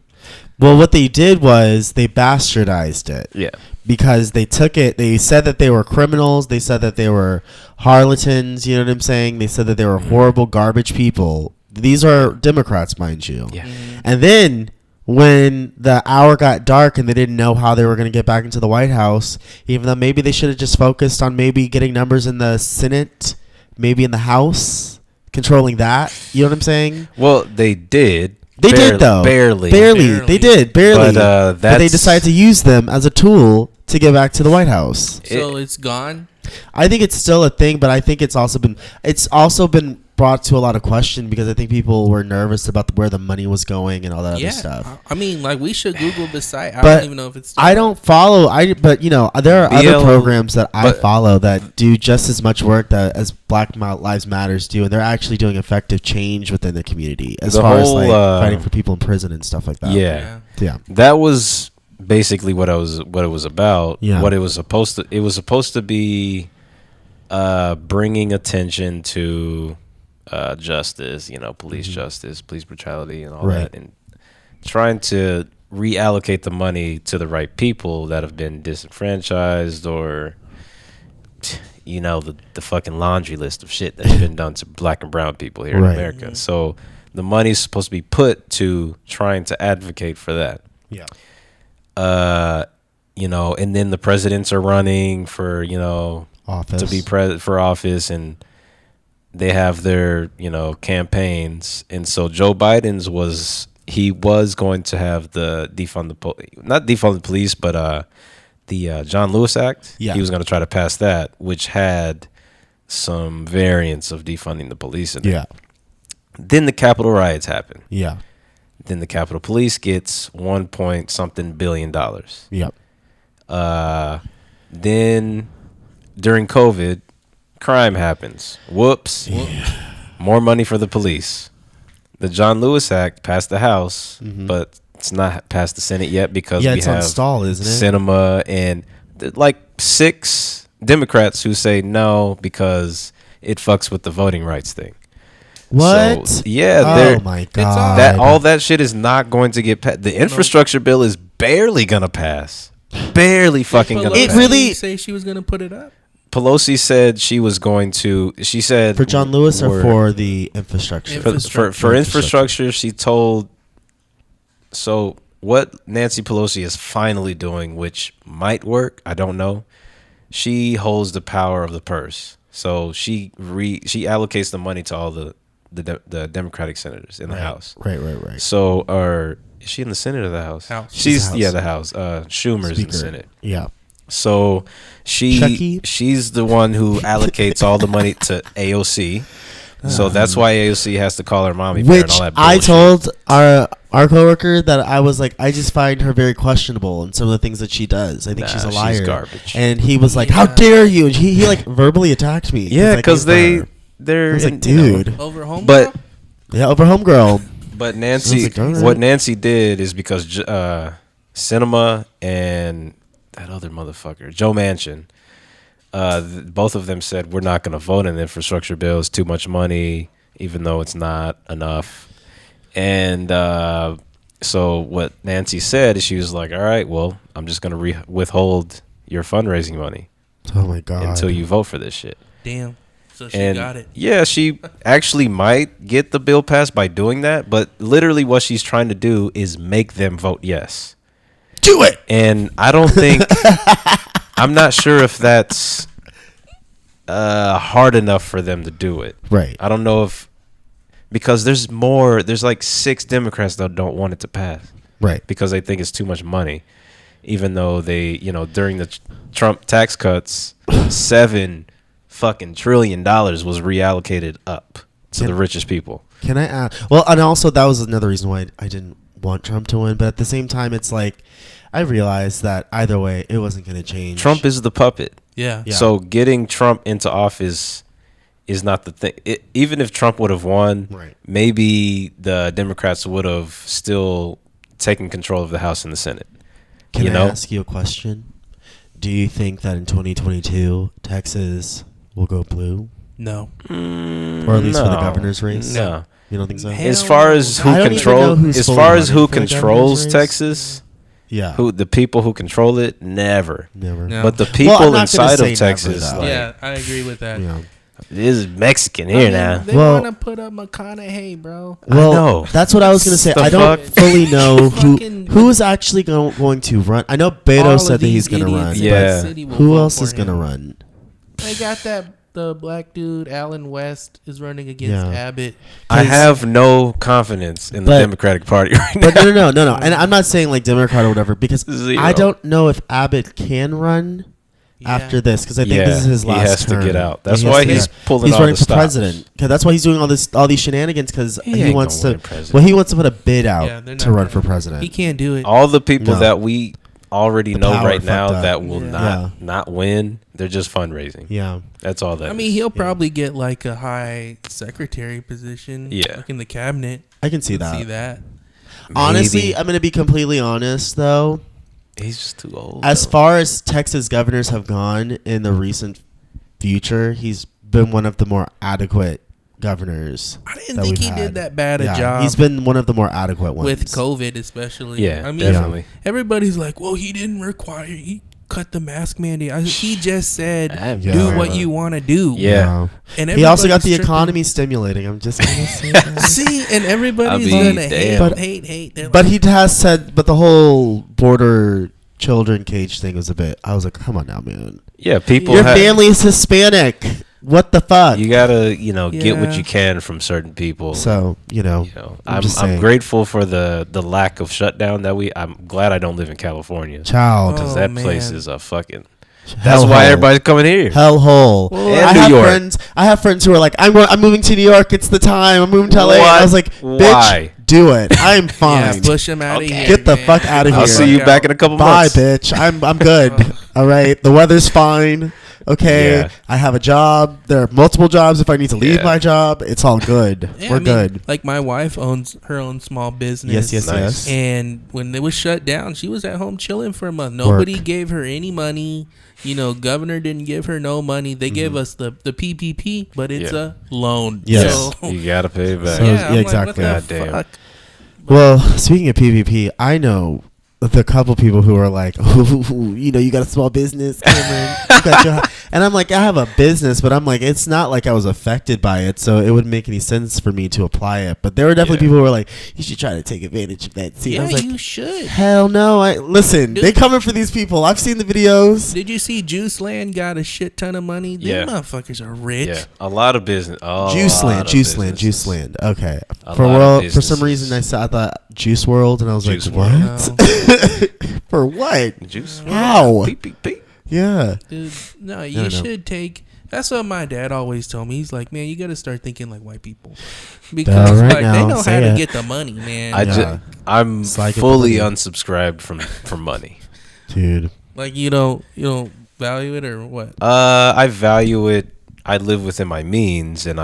Well, what they did was they bastardized it. Yeah. Because they took it, they said that they were criminals. They said that they were harlatans. You know what I'm saying? They said that they were horrible, garbage people. These are Democrats, mind you. Yeah. And then when the hour got dark and they didn't know how they were going to get back into the White House, even though maybe they should have just focused on maybe getting numbers in the Senate, maybe in the House, controlling that. You know what I'm saying? Well, they did. They did, though. Barely. They did. Barely. But they decided to use them as a tool to get back to the White House. So it's gone? I think it's still a thing, but I think it's also been brought to a lot of question because I think people were nervous about where the money was going and all that other stuff. I mean, like, we should Google the site. I But don't even know if it's still I don't follow. But there are other programs that I follow that do just as much work as Black Lives Matters do, and they're actually doing effective change within the community as far as like fighting for people in prison and stuff like that. Yeah. That was basically what it was about. Yeah. What it was supposed to be bringing attention to justice, police justice, police brutality, and all that, and trying to reallocate the money to the right people that have been disenfranchised, or the fucking laundry list of shit that's been done to Black and brown people here in America. Mm-hmm. So the money's supposed to be put to trying to advocate for that. Yeah. And then the presidents are running for office to be for office, and they have their, campaigns. And so Joe Biden's was going to have the not defund the police, but the John Lewis Act. Yeah. He was going to try to pass that, which had some variants of defunding the police in it. Yeah. Then the Capitol riots happen. Yeah. Then the Capitol Police gets $1.something billion. Yep. Then during COVID, crime happens. Whoops. Yeah. More money for the police. The John Lewis Act passed the House, but it's not passed the Senate yet because we it's have on stall, isn't it? Cinema and like 6 Democrats who say no because it fucks with the voting rights thing. What? So, yeah. Oh my god. All that shit is not going to get passed. The infrastructure bill is barely gonna pass. Barely fucking gonna pass. It really say she was gonna put it up. Pelosi said she was going to. She said for John Lewis or for the infrastructure. For infrastructure, she told. So what Nancy Pelosi is finally doing, which might work, I don't know. She holds the power of the purse, so she allocates the money to all the Democratic senators in the House. Right. So, is she in the Senate or the House? She's the House. Schumer's in the Senate. Yeah. So she's the one who allocates all the money to AOC. So that's why AOC has to call her mommy bear and all that bullshit. I told our coworker that I was like, I just find her very questionable in some of the things that she does. I think she's a liar. She's garbage. And he was like, "How dare you?" And he like verbally attacked me. Yeah, because they're I was like, dude, over home. But over homegirl. But Nancy, what Nancy did is because Cinema and that other motherfucker, Joe Manchin, both of them said we're not going to vote in the infrastructure bill. It's too much money, even though it's not enough. And so what Nancy said is she was like, all right, well, I'm just going to withhold your fundraising money. Oh, my God. Until you vote for this shit. Damn. So she got it. Yeah, she actually might get the bill passed by doing that. But literally what she's trying to do is make them vote yes. Do it. And I don't think I'm not sure if that's hard enough for them to do it. Right. I don't know because there's like 6 Democrats that don't want it to pass. Right. Because they think it's too much money. Even though they, during the Trump tax cuts, $7 fucking trillion was reallocated up to the richest people. Can I add? Well, and also that was another reason why I didn't want Trump to win. But at the same time, it's like I realized that either way, it wasn't going to change. Trump is the puppet. Yeah. So getting Trump into office is not the thing. Even if Trump would have won, maybe the Democrats would have still taking control of the House and the Senate. Can You I know? ask you a question? Do you think that in 2022 Texas will go blue, No. or at least for the governor's race? No. You don't think so? Hell As far as I who don't even know who's fully running who for the governor's controls race. Texas, Yeah. who the people who control it, never. Never. No. But the Well, people I'm not gonna inside say of Texas, never, though. like, Yeah, I agree with that. Yeah. it is Mexican I here mean, now. They Well- want to put up McConaughey, bro. Well, know. that's what I was gonna say. The I don't fuck? fully know Fucking- who's actually going to run. I know All Beto of said that he's these gonna idiots run. in Yeah. the city will Who vote else for is gonna him. run? They got the black dude, Alan West, is running against Yeah. Abbott. I have no confidence in the But- Democratic Party right now. But no. And I'm not saying like Democrat or whatever because Zero. I don't know if Abbott can run Yeah. after this because I think Yeah, this is his last he has term. to get out. Yeah, That's he has why to get he's out. pulling He's all running the for stops. president. 'Cause that's why he's doing all these shenanigans because He he ain't wants gonna to. win president. Well, he wants to put a bid out Yeah, they're to not run gonna- for president. He can't do it. All the people No. that we already The know power right now fucked up. that will Yeah. not win, they're just fundraising. Yeah. That's all that I is. mean, he'll probably get like a high secretary position. Yeah. Like in the cabinet. I can see Could that. See that. Honestly, Maybe. I'm going to be completely honest though. He's just too old. As though. far as Texas governors have gone in the recent future, he's been one of the more adequate governors. I didn't that think we've he had. did that bad a Yeah, job. he's been one of the more adequate ones. with COVID, especially. Yeah, I mean, definitely. everybody's like, "Well, he didn't require. He cut the mask mandate." He just said, Yeah. "Do what you want to do." Yeah. and He also got everybody's the tripping. economy stimulating. I'm just gonna say that. See, and everybody's I mean, gonna damn. hate. They're But like, he has said, but the whole border children cage thing was a bit. I was like, come on now, man. Yeah, people Your have, family is Hispanic. What the fuck? you gotta, get what Yeah. you can from certain people. So I'm I'm just saying. grateful for the lack of shutdown that I'm glad I don't live in California. Child. Because Oh, that place man. is a fucking. Hell That's why hole. everybody's coming here. Hellhole. Well, And I New have York. friends. I have friends who are like, I'm moving to New York. It's the time. I'm moving to LA. And I What? was like, bitch, Why? do it. I'm yeah, fine. push him out of Okay. here. Get the man. fuck outta Get the here. I'll see you fuck back out. in a couple Bye, months. bitch. I'm good. All right. The weather's fine. Okay. Yeah. I have a job. There are multiple jobs. If I need to leave Yeah. my job, it's all good. Yeah, We're I mean, good. Like my wife owns her own small business. Yes. Nice. And when it was shut down, she was at home chilling for a month. Nobody gave her any money. Governor didn't give her no money. They gave us the PPP, but it's Yeah. a loan. Yes. So, You gotta pay it back. So- yeah, yeah, I'm exactly. Like, what the Goddamn. fuck? Well, speaking of PvP, I know the couple people who are like, ooh, you got a small business, Cameron. You got your and I'm like, I have a business, but I'm like, it's not like I was affected by it, so it wouldn't make any sense for me to apply it. But there were definitely Yeah. people who were like, you should try to take advantage of that. See, I Yeah, was like, you should. hell no. Listen, Dude. they coming for these people. I've seen the videos. Did you see Juice Land got a shit ton of money? Yeah. Them motherfuckers are rich. Yeah, a lot of business. Juice land. Okay. For lot of some businesses. reason, I thought Juice World, and I was Juice like, WRLD. what? For what? Juice. How? PPP. Yeah. Dude, no, No, you no. should take. That's what my dad always told me. He's like, man, you got to start thinking like white people, because right like now, they know how say to it. get the money, man. Yeah. I'm Slide it fully to the- unsubscribed from money. Dude. Like you don't value it or what? I value it. I live within my means, and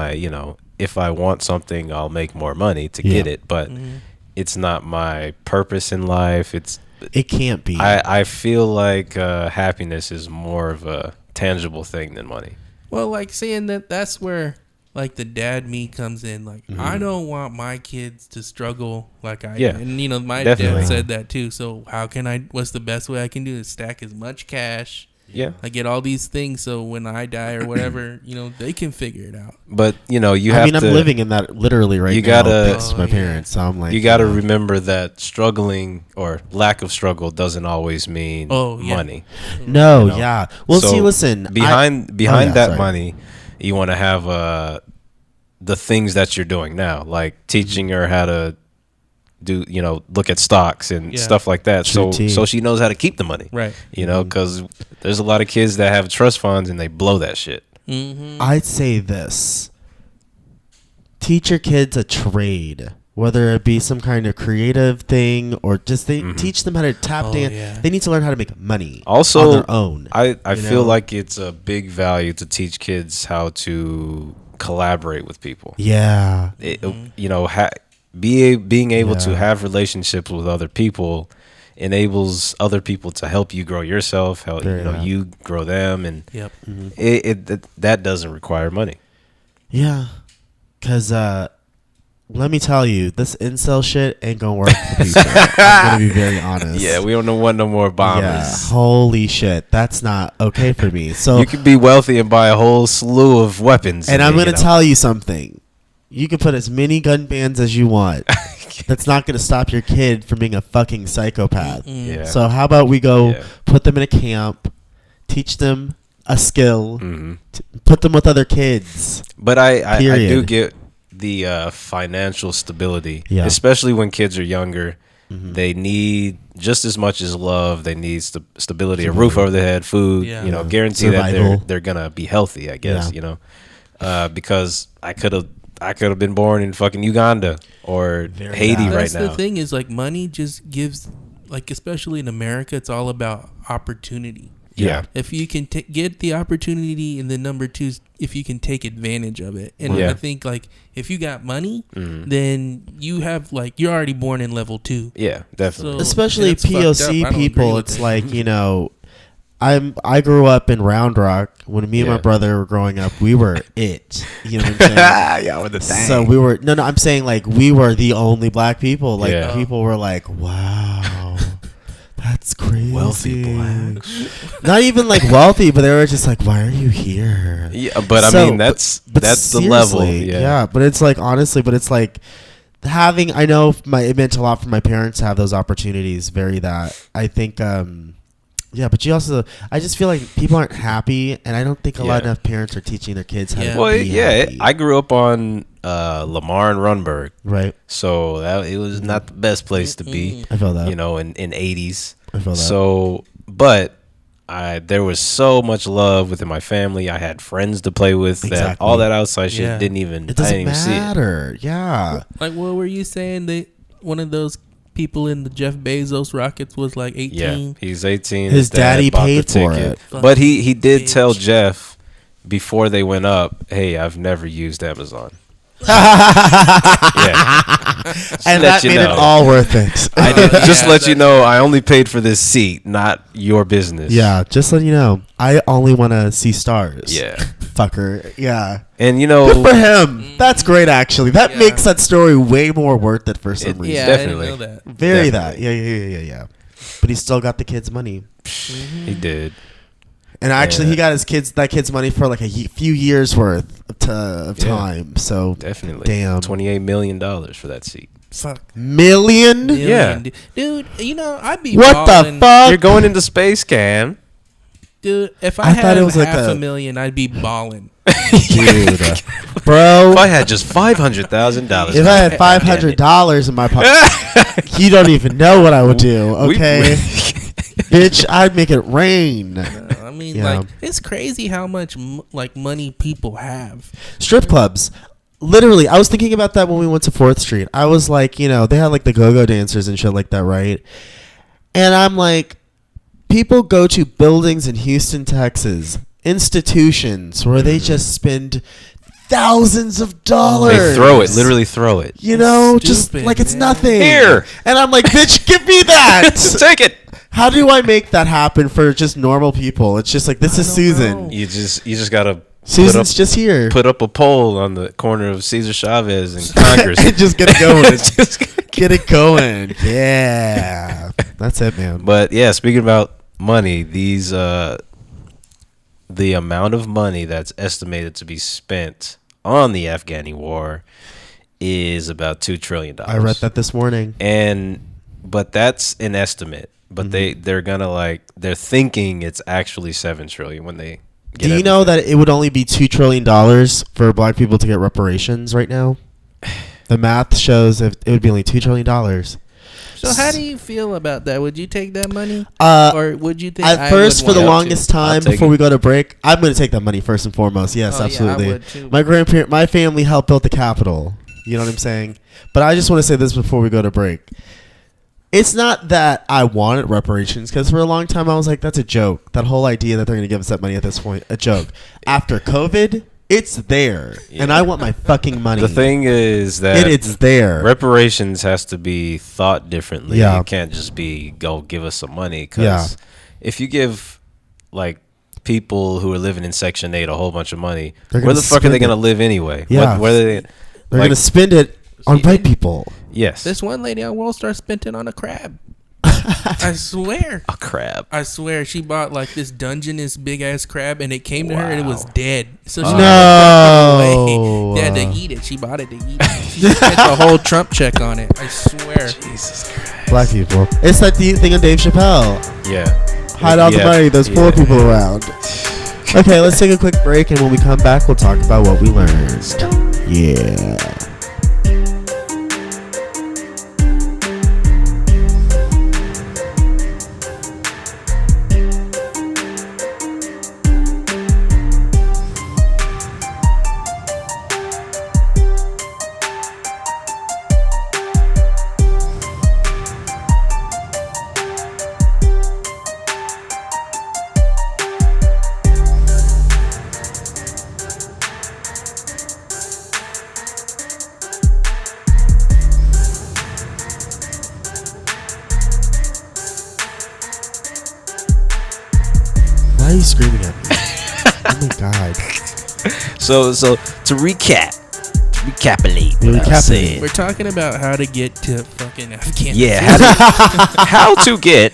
if I want something, I'll make more money to get Yeah. it. But Mhm. it's not my purpose in life. It can't be. I feel like happiness is more of a tangible thing than money. Well, like saying that's where like the dad me comes in. Like I don't want my kids to struggle like I Yeah, do. And my definitely. dad said that too. So how can I? What's the best way I can do is stack as much cash. Yeah, I get all these things so when I die or whatever, they can figure it out. but you have I'm to. living in that literally right You now. gotta- Thanks to my Oh, yeah. parents. So I'm like, You got to remember that struggling or lack of struggle doesn't always mean Oh, yeah. money. No, you know? yeah. Well, So see, listen. behind yeah, that sorry. money, you want to have the things that you're doing now, like teaching her how to do, look at stocks and Yeah. stuff like that. True tea. So she knows how to keep the money, Right. because there's a lot of kids that have trust funds and they blow that shit. Mm-hmm. I'd say this: teach your kids a trade, whether it be some kind of creative thing or just teach them how to tap Oh, dance. yeah. They need to learn how to make money Also, on their own. I You feel know? like it's a big value to teach kids how to collaborate with people. Yeah. being able Yeah. to have relationships with other people enables other people to help you grow yourself, help you grow them, and Yep. that doesn't require money. Yeah, because let me tell you, this incel shit ain't gonna work for people. I'm gonna be very honest. Yeah, we don't want no more bombers. Yeah, holy shit, that's not okay for me. So You could be wealthy and buy a whole slew of weapons. and I'm gonna tell you something. You can put as many gun bans as you want. That's not gonna stop your kid from being a fucking psychopath. Yeah. So how about we go Yeah. put them in a camp, teach them a skill, Mm-hmm. put them with other kids. But I do Period. get the financial stability, Yeah. especially when kids are younger. Mm-hmm. They need just as much as love. They need stability, a roof over their head, food. Yeah. Guarantee that Survival. they're gonna be healthy. I guess because I could have been born in fucking Uganda or Haiti bad. right That's now. the thing is like money just gives, like especially in America, it's all about opportunity. Yeah. If you can get the opportunity, and then number two is if you can take advantage of it. And Yeah. I think like if you got money, Mhm. then you have like you're already born in level 2. Yeah, definitely. So- Especially it's fucked up. POC I don't agree people, with it's it. like, I grew up in Round Rock. When me and my Yeah. brother were growing up, we were it. You know what I'm saying? Yeah, with the So we were no. I'm saying like we were the only black people. Like Yeah. people were like, "Wow, that's crazy." Wealthy blacks. Not even like wealthy, but they were just like, "Why are you here?" Yeah, but I So, mean that's but the level. seriously, Yeah. but it's like honestly, but it's like having. I know it meant a lot for my parents to have those opportunities. Very that I think. Yeah, but you also. I just feel like people aren't happy, and I don't think a lot Yeah. enough parents are teaching their kids how Yeah. to Well, be yeah, happy. I grew up on Lamar and Runberg, right. so it was not the best place to be. I feel that. In 80s. I feel that. So, but there was so much love within my family. I had friends to play with. That Exactly. all that outside shit Yeah. didn't even. It I doesn't didn't even see it. matter. Yeah. Like what were you saying? One of those people in the Jeff Bezos rockets was like 18. Yeah, he's 18. His dad daddy bought the paid for ticket. it. But he did Bitch. tell Jeff before they went up, "Hey, I've never used Amazon." Yeah, And let that you made it know. all worth it. I did just Yeah, let you that's know I only paid for this seat, not your business. Yeah, just let you know. I only want to see stars. Yeah. Fucker. Yeah. And Good for him. That's great, actually. That Yeah. makes that story way more worth it for some It- reason. Yeah, Definitely. I didn't know that. Very Definitely. that. Yeah. But he still got the kid's money. he did. And actually, Yeah. he got that kid's money for like a few years worth of Yeah. time. So, Definitely. Damn. $28 million for that seat. Fuck. million? Yeah. Dude, I'd be What the balling. fuck? You're going into space, Cam. Dude, if I I, thought had it was like half a- a million, I'd be balling. Dude. Bro. If I had just $500,000. If I had $500 in my pocket, you don't even know what I would do. Okay, bitch, I'd make it rain. I mean, Yeah. like, it's crazy how much like money people have. Strip clubs. Literally, I was thinking about that when we went to 4th Street. I was like, they had like the go-go dancers and shit like that, right? And I'm like, people go to buildings in Houston, Texas, institutions where they just spend thousands of dollars. They throw it, literally throw it. Just Stupid, like it's man. nothing. Here. And I'm like, bitch, give me that. Take it. How do I make that happen for just normal people? It's just like, this is don't Susan. know. You just gotta Susan's just here. put up a pole on the corner of Cesar Chavez and Congress. And just get it going. Just- Get it going. Yeah. That's it, man. But yeah, speaking about money, these the amount of money that's estimated to be spent on the Afghani war is about $2 trillion. I read that this morning. But that's an estimate. But they're thinking it's actually $7 trillion when they get Do you know that it would only be $2 trillion for black people to get reparations right now? The math shows it would be only $2 trillion. So how do you feel about that? Would you take that money, Uh, or would you think? At I first, would for the want longest to? I'll time, take before it. we go to break, I'm going to take that money first and foremost. Yes, Oh, yeah, I absolutely. would too. My family helped build the Capitol. You know what I'm saying? But I just want to say this before we go to break. It's not that I wanted reparations, because for a long time I was like, that's a joke. That whole idea that they're going to give us that money at this point, a joke. After COVID, It's there, and I want my fucking money. The thing is that it's there. Reparations has to be thought differently. Yeah. It can't just be go give us some money. Because if you give like people who are living in Section 8 a whole bunch of money, where the fuck are they going to live anyway? Yeah. They're going to spend it on white people. Yes. This one lady on World Star spent it on a crab. I swear. A crab. I swear. She bought like this Dungeness big ass crab and it came to her and it was dead. So she no. They had to eat it. She bought it to eat it. She spent the whole Trump check on it. I swear. Jesus Christ. Black people. It's like the thing on Dave Chappelle. Yeah. Hide all the money. There's poor people around. Okay, let's take a quick break, and when we come back, we'll talk about what we learned. Yeah. Why are you screaming at me? Oh my god. So to recapitulate what I was saying. We're talking about how to get to fucking Afghanistan. Yeah, how to get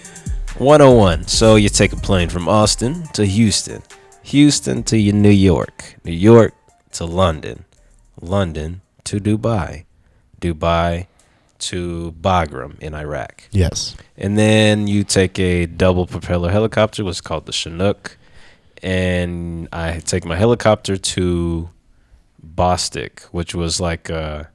101. So you take a plane from Austin to Houston, Houston to New York, New York to London, London to Dubai, Dubai to Bagram in Iraq. Yes. And then you take a double propeller helicopter, what's called the Chinook, and I take my helicopter to Bostik, which was like a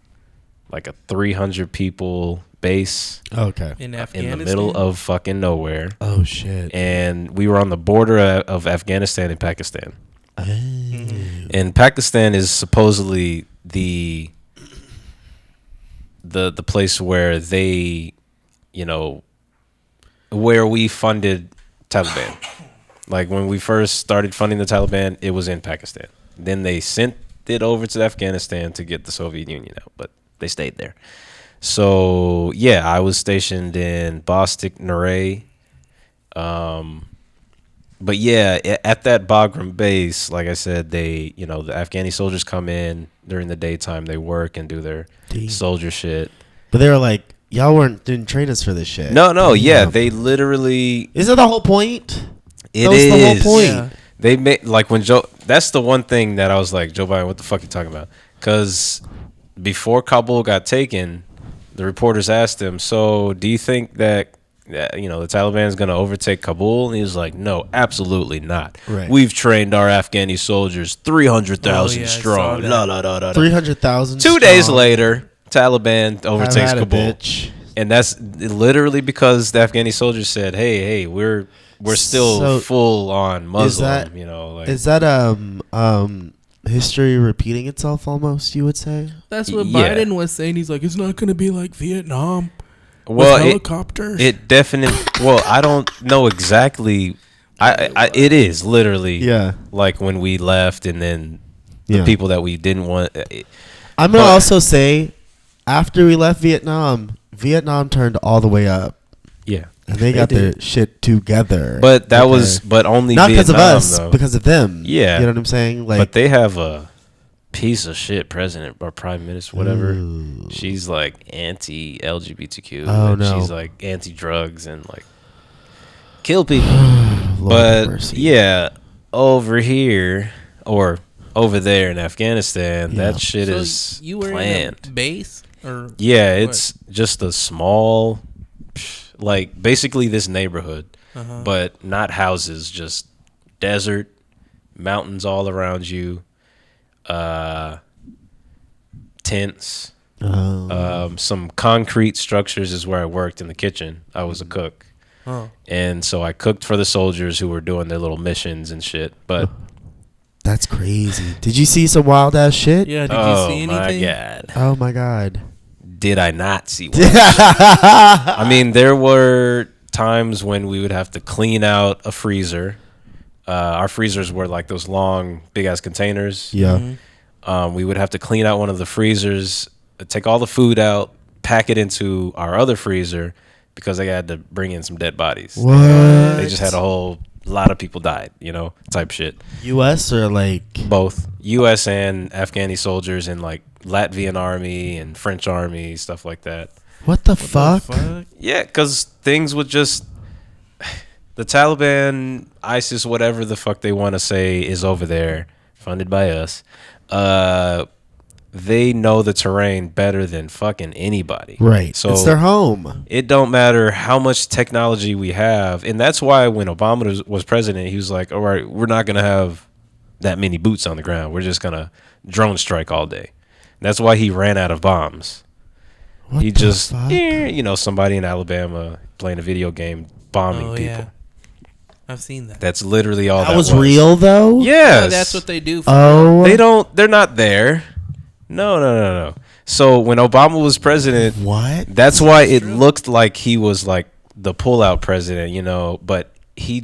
300 people base Okay. In in Afghanistan. the middle of fucking nowhere. Oh shit. And we were on the border of Afghanistan and Pakistan. Oh. And Pakistan is supposedly the place where they, where we funded Taliban. Like when we first started funding the Taliban, it was in Pakistan. Then they sent it over to Afghanistan to get the Soviet Union out, but they stayed there. So yeah, I was stationed in Bostik, Nuray. But yeah, at that Bagram base, like I said, they, the Afghani soldiers come in during the daytime. They work and do their soldier shit. But they were like, y'all didn't train us for this shit. No, yeah, they literally. Is that the whole point? It is the whole point. Yeah. They made like when Joe. That's the one thing that I was like, Joe Biden, what the fuck you talking about? Because before Kabul got taken, the reporters asked him, "So, do you think that the Taliban is going to overtake Kabul?" And he was like, "No, absolutely not. Right. We've trained our Afghani soldiers 300,000 Oh, yeah, I strong. saw La, that. la, la, la, la. 300,000. 2 days later, Taliban overtakes Have at it, Kabul, bitch. and that's literally because the Afghani soldiers said, "Hey, we're still So, full on Muslim." Is that history repeating itself almost, you would say? That's what Yeah. Biden was saying. He's like, it's not going to be like Vietnam Well, with helicopters. it definitely. Well, I don't know exactly. It is literally Yeah. like when we left, and then the Yeah. people that we didn't want. I'm going to also say, after we left Vietnam turned all the way up. Yeah, And they got their shit together. but that was only not because of Vietnam, us, though. because of them. Yeah. You know what I'm saying? Like, But they have a piece of shit president or prime minister, whatever. Ooh. She's like anti-LGBTQ. Oh, and no. She's like anti-drugs and like kill people. Lord have But mercy. yeah, over here or over there in Afghanistan, Yeah. that shit So is you were planned. in a base? Or Yeah, what? it's just a small, like basically this neighborhood, Uh-huh. but not houses, just desert, mountains all around you, tents, some concrete structures is where I worked in the kitchen. I was a cook. Oh. And so I cooked for the soldiers who were doing their little missions and shit. But That's crazy. Did you see some wild ass shit? Yeah, did you oh see my anything? God. Oh my god. Did I not see one? I mean, there were times when we would have to clean out a freezer. our freezers were like those long, big ass containers. Yeah. We would have to clean out one of the freezers, take all the food out, pack it into our other freezer because they had to bring in some dead bodies. What? They just had a whole lot of people died, type shit. U.S. or like Both U.S. and Afghani soldiers and like Latvian army and French army, stuff like that. what the fuck? Yeah, because things would just the Taliban, ISIS, whatever the fuck they want to say is over there, funded by us. They know the terrain better than fucking anybody. Right. So it's their home. it don't matter how much technology we have, and that's why when Obama was president, he was like, "All right, we're not gonna have that many boots on the ground. We're just gonna drone strike all day." That's why he ran out of bombs. What He the just, fuck? somebody in Alabama playing a video game bombing people. Yeah. I've seen that. That's literally all That that was real though. Yes. No, that's what they do. For Oh. They're not there. No. So when Obama was president, What? that's why it looked like he was like the pullout president, but he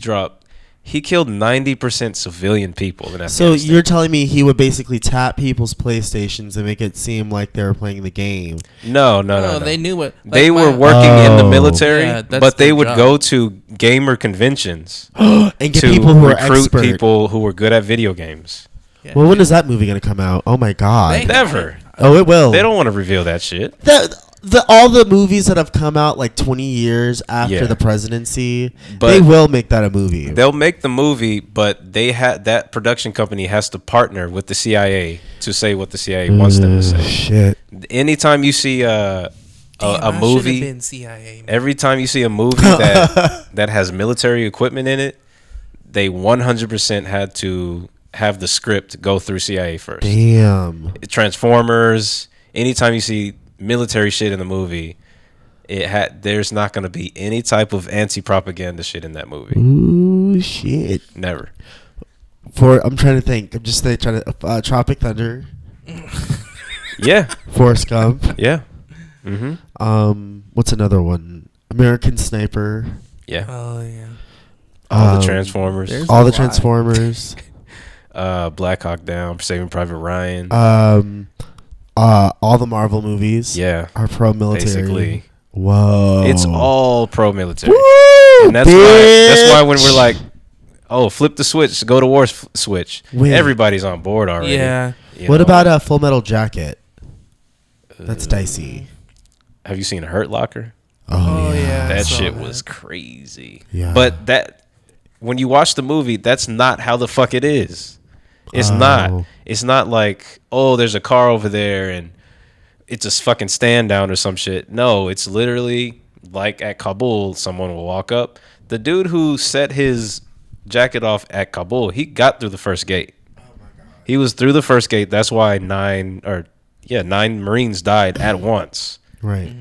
killed 90% civilian people in Afghanistan. So you're telling me he would basically tap people's PlayStations and make it seem like they were playing the game? No. They knew what They were working in the military, Yeah, that's but they their would job. go to gamer conventions And get to people who are recruit expert. people who were good at video games. Yeah. Well, when is that movie gonna come out? Oh my god! They- Never. Oh, it will. They don't want to reveal that shit. All the movies that have come out like 20 years after Yeah. the presidency, But they will make that a movie. They'll make the movie, but that production company has to partner with the CIA to say what the CIA wants them to say. Shit. Anytime you see a movie, Been CIA, man. every time you see a movie that has military equipment in it, they 100% had to have the script go through CIA first. Damn. Transformers. Anytime you see military shit in the movie, there's not going to be any type of anti-propaganda shit in that movie. Ooh, shit. Never. I'm trying to think. I'm just trying to Tropic Thunder, Yeah. Forrest Gump. Yeah. What's another one? American Sniper. Yeah. Oh yeah. All the Transformers. there's- All the a lot. Transformers. Black Hawk Down, Saving Private Ryan. All the Marvel movies. Yeah. Are pro-military. Basically. Whoa. It's all pro-military. Woo, And that's why when we're like, oh, flip the switch, go to war switch. Wait. Everybody's on board already. Yeah. What about Full Metal Jacket? That's dicey. Have you seen Hurt Locker? Oh, yeah. I That saw shit that. was crazy. Yeah. But when you watch the movie, that's not how the fuck it is. It's Oh. not. It's not like, oh, there's a car over there and it's a fucking stand down or some shit. No, it's literally like at Kabul, someone will walk up. The dude who set his jacket off at Kabul, he got through the first gate. He was through the first gate. That's why 9 Marines died at once. Right.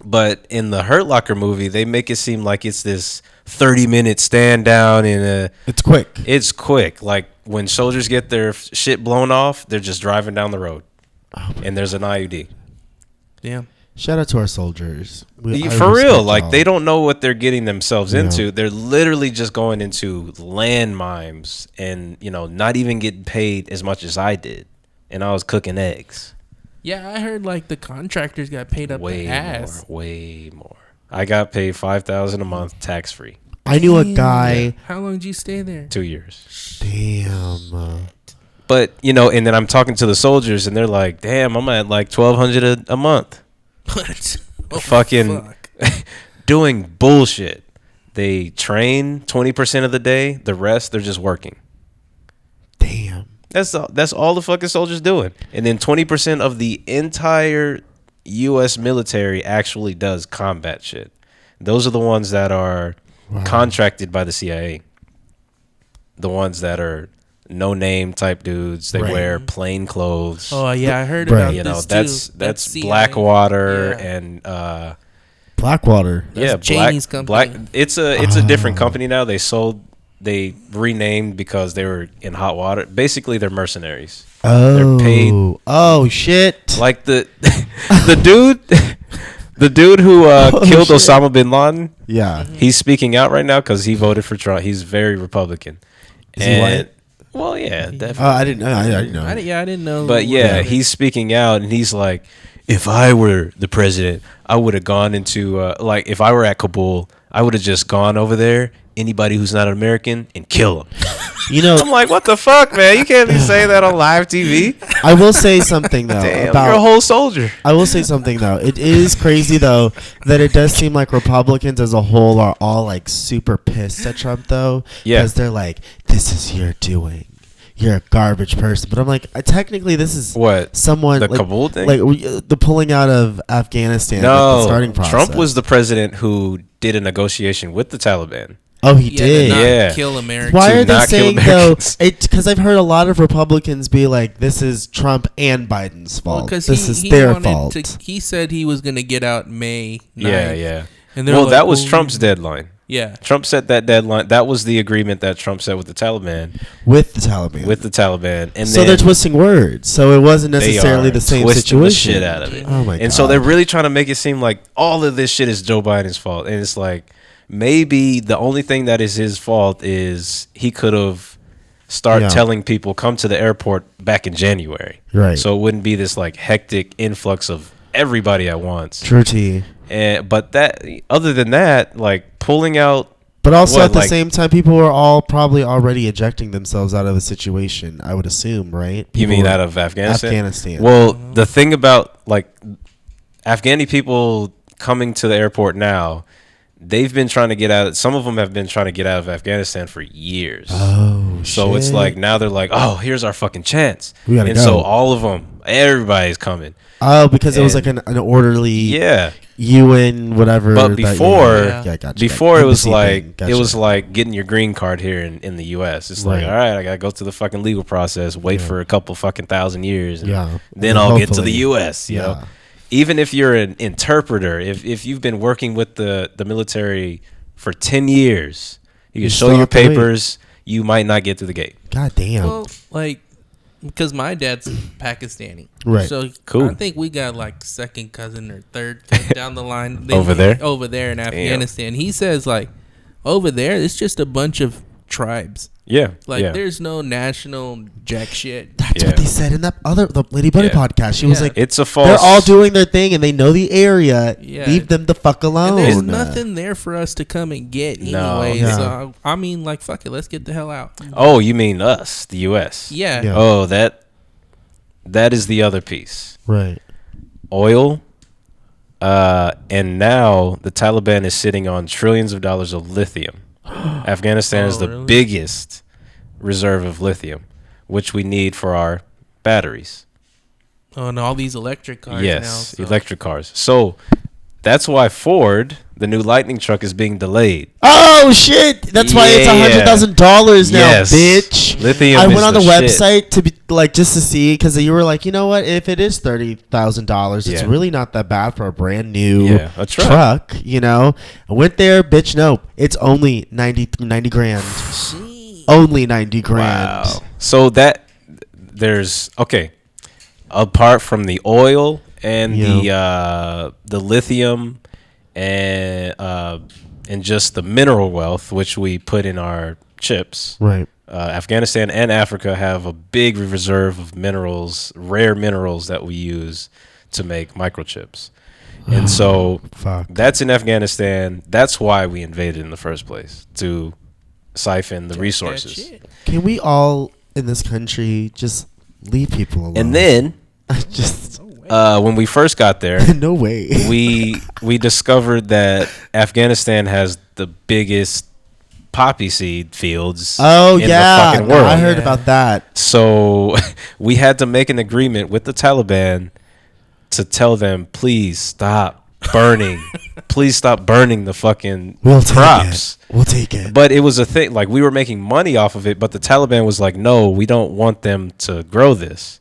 But in the Hurt Locker movie, they make it seem like it's this 30-minute stand down It's quick. it's quick. Like when soldiers get their shit blown off, they're just driving down the road. And there's an IUD. Yeah. Shout out to our soldiers. I For real, respect like y'all. they don't know what they're getting themselves Yeah. into. They're literally just going into landmines and, not even getting paid as much as I did. And I was cooking eggs. Yeah, I heard like the contractors got paid up Way the ass. more, way more. I got paid $5,000 a month tax free. I knew a guy. How long did you stay there? 2 years. Damn. But and then I'm talking to the soldiers, and they're like, "Damn, I'm at like $1,200 a month, What? Oh, fucking fuck. doing bullshit." They train 20% of the day, the rest they're just working. Damn. That's all the fucking soldiers doing, and then 20% of the entire U.S. military actually does combat shit. Those are the ones that are contracted by the CIA. The ones that are no-name type dudes. They Right. wear plain clothes. Oh yeah, I heard Right. about this too. That's CIA. Blackwater Yeah. and Blackwater. That's Cheney's company. It's a different company now. They renamed because they were in hot water. Basically, they're mercenaries. Oh. They're paid. Oh shit. Like the dude, The dude who killed shit. Osama bin Laden, Yeah. he's speaking out right now because he voted for Trump. He's very Republican. Is he white? Well, yeah, definitely. Oh, I didn't know. I didn't know. I didn't know. But yeah, what- he's speaking out, and he's like, if I were the president, I would have gone into, like, if I were at Kabul, I would have just gone over there, anybody who's not an American, and kill them. You know, I'm like, what the fuck, man? You can't be saying that on live TV. I will say something though Damn, about. you're a whole soldier. I will say something though. It is crazy though that it does seem like Republicans as a whole are all like super pissed at Trump though. Yeah. Because they're like, "This is your doing. You're a garbage person." But I'm like, technically, this is What? someone The like, Kabul thing? like the pulling out of Afghanistan. like, the No, starting process. Trump was the president who did a negotiation with the Taliban. Oh, he Yeah, did. to not Yeah. kill Americans. Why to are they not kill saying though? Americans. Because I've heard a lot of Republicans be like, "This is Trump and Biden's fault. Because This is their fault." he said he was going to get out May 9th. Yeah, yeah. And they're Well, like, that was well, Trump's deadline. Yeah. Trump set that deadline. That was the agreement that Trump set with the Taliban. With the Taliban. With the Taliban, and So then they're twisting words. So it wasn't they necessarily are the same twisting situation. the shit out of it. Oh my god! And so they're really trying to make it seem like all of this shit is Joe Biden's fault, and it's like maybe the only thing that is his fault is he could have started Yeah. telling people come to the airport back in January, Right. So it wouldn't be this like hectic influx of everybody at once. True T. And but that other than that, like pulling out. But also What, at the like- same time, people were all probably already ejecting themselves out of the situation. I would assume, right? You People mean were- out of Afghanistan? Afghanistan. Well, the thing about like Afghani people coming to the airport now, they've been trying to get out. Some of them have been trying to get out of Afghanistan for years. Oh, So it's shit. like now they're like, oh, here's our fucking chance. We gotta and go. so all of them, everybody's coming. Oh, because it was like and- an orderly Yeah. UN whatever. But before, Yeah. gotcha. before it was Embassy like thing. Gotcha. it was like getting your green card here in the U.S. It's like, Right. all right, I gotta go through the fucking legal process, wait Yeah. for a couple fucking thousand years, and Yeah. then Yeah, I'll get to hopefully. the U.S. You know, Yeah. even if you're an interpreter, if you've been working with the military for 10 years, you can You show still your have to wait. papers. You might not get through the gate. God damn. Well, like, because my dad's Pakistani. Right. So Cool. I think we got like second cousin or third cousin down the line. Over there? Over there in Afghanistan. He says, like, over there, it's just a bunch of tribes. Yeah, Like, yeah. there's no national jack shit. That's Yeah. what they said in the Lady Buddy Yeah. podcast. She was Yeah. like, It's a false. they're all doing their thing and they know the area. Yeah. Leave them the fuck alone. And there's nothing there for us to come and get No. anyway. Yeah. So, I mean, like, fuck it. Let's get the hell out. Oh, you mean us, the U.S.? Yeah. Yeah. Oh, that is the other piece. Right. Oil, and now the Taliban is sitting on trillions of dollars of lithium. Afghanistan is Oh, the really? biggest reserve of lithium, which we need for our batteries. Oh, and all these electric cars now. Yes, So. electric cars. So that's why Ford, the new Lightning truck, is being delayed. Oh shit! That's why it's Yeah. $100,000 now, Yes. bitch. Lithium I is went on the the shit. website to be like just to see because you were like, you know what? If it is $30,000, it's Yeah. really not that bad for a brand new Yeah, a truck. truck. You know, I went there, bitch. No, it's only 90 grand. Only 90 grand. Wow. So that there's okay. Apart from the oil and the lithium and just the mineral wealth which we put in our chips, Right. Afghanistan and Africa have a big reserve of minerals, rare minerals that we use to make microchips. And so Fuck. that's in Afghanistan. That's why we invaded in the first place, to siphon the That resources. shit. Can we all in this country just leave people alone? And then just when we first got there, no way. we discovered that Afghanistan has the biggest poppy seed fields Oh in yeah, the fucking no, world. I heard Yeah. about that. So we had to make an agreement with the Taliban to tell them, please stop burning. Please stop burning the fucking We'll take crops. it. We'll take it. But it was a thing, like we were making money off of it, but the Taliban was like, no, we don't want them to grow this.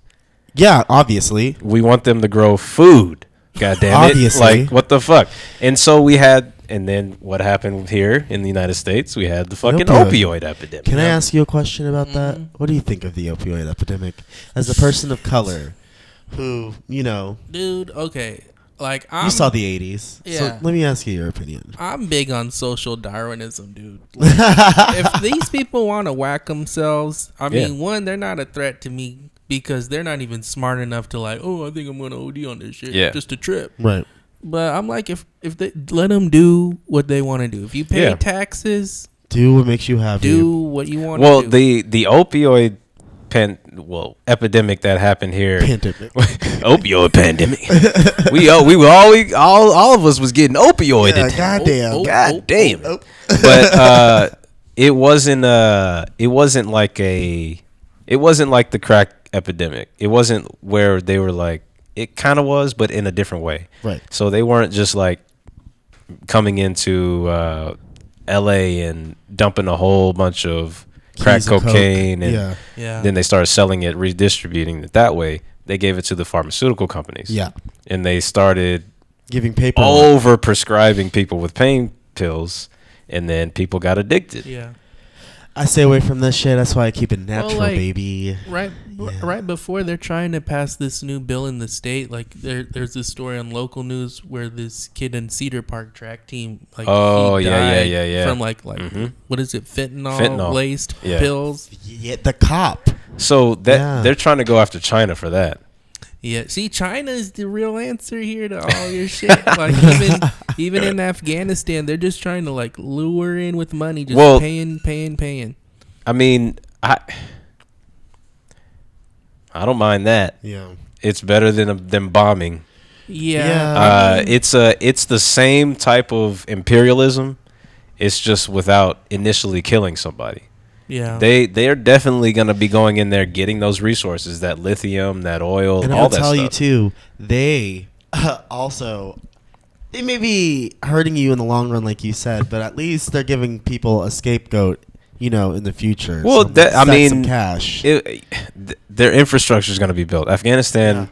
Yeah, obviously. We want them to grow food. God damn it. Obviously. Like, what the fuck? And so we had, and then what happened here in the United States? We had the fucking Opioid. opioid epidemic. Can I ask you a question about that? What do you think of the opioid epidemic as a person of color who, you know, Dude, okay. Like You saw the 80s. Yeah. So let me ask you your opinion. I'm big on social Darwinism, dude. Like, if these people want to whack themselves, I mean, one, they're not a threat to me because they're not even smart enough to like, oh, I think I'm gonna OD on this shit, just a trip. Right. But I'm like, if they let them do what they want to do, if you pay taxes, do what makes you happy. Do what you want. Well, to do. the opioid epidemic that happened here. Pandemic. Opioid pandemic. all of us was getting opioided. Yeah, goddamn. But it wasn't like the crack epidemic. It wasn't where they were like, it kind of was, but in a different way. Right. So they weren't just like coming into LA and dumping a whole bunch of crack cocaine and then they started selling it, redistributing it that way. They gave it to the pharmaceutical companies. Yeah. And they started giving paper over prescribing people with pain pills, and then people got addicted. Yeah. I stay away from this shit. That's why I keep it natural, baby. Right before they're trying to pass this new bill in the state, like there's this story on local news where this kid in Cedar Park track team, like he died from like what is it, fentanyl laced pills. Yeah, the cop. So they're trying to go after China for that. Yeah, see, China is the real answer here to all your shit. Like even in Afghanistan, they're just trying to like lure in with money, just paying. I mean, I don't mind that. Yeah, it's better than them bombing. Yeah, it's the same type of imperialism. It's just without initially killing somebody. Yeah, they are definitely going to be going in there getting those resources, that lithium, that oil, and all that stuff. I'll tell you too, they also they may be hurting you in the long run, like you said, but at least they're giving people a scapegoat, in the future. Well, some cash. Their infrastructure is going to be built. Afghanistan,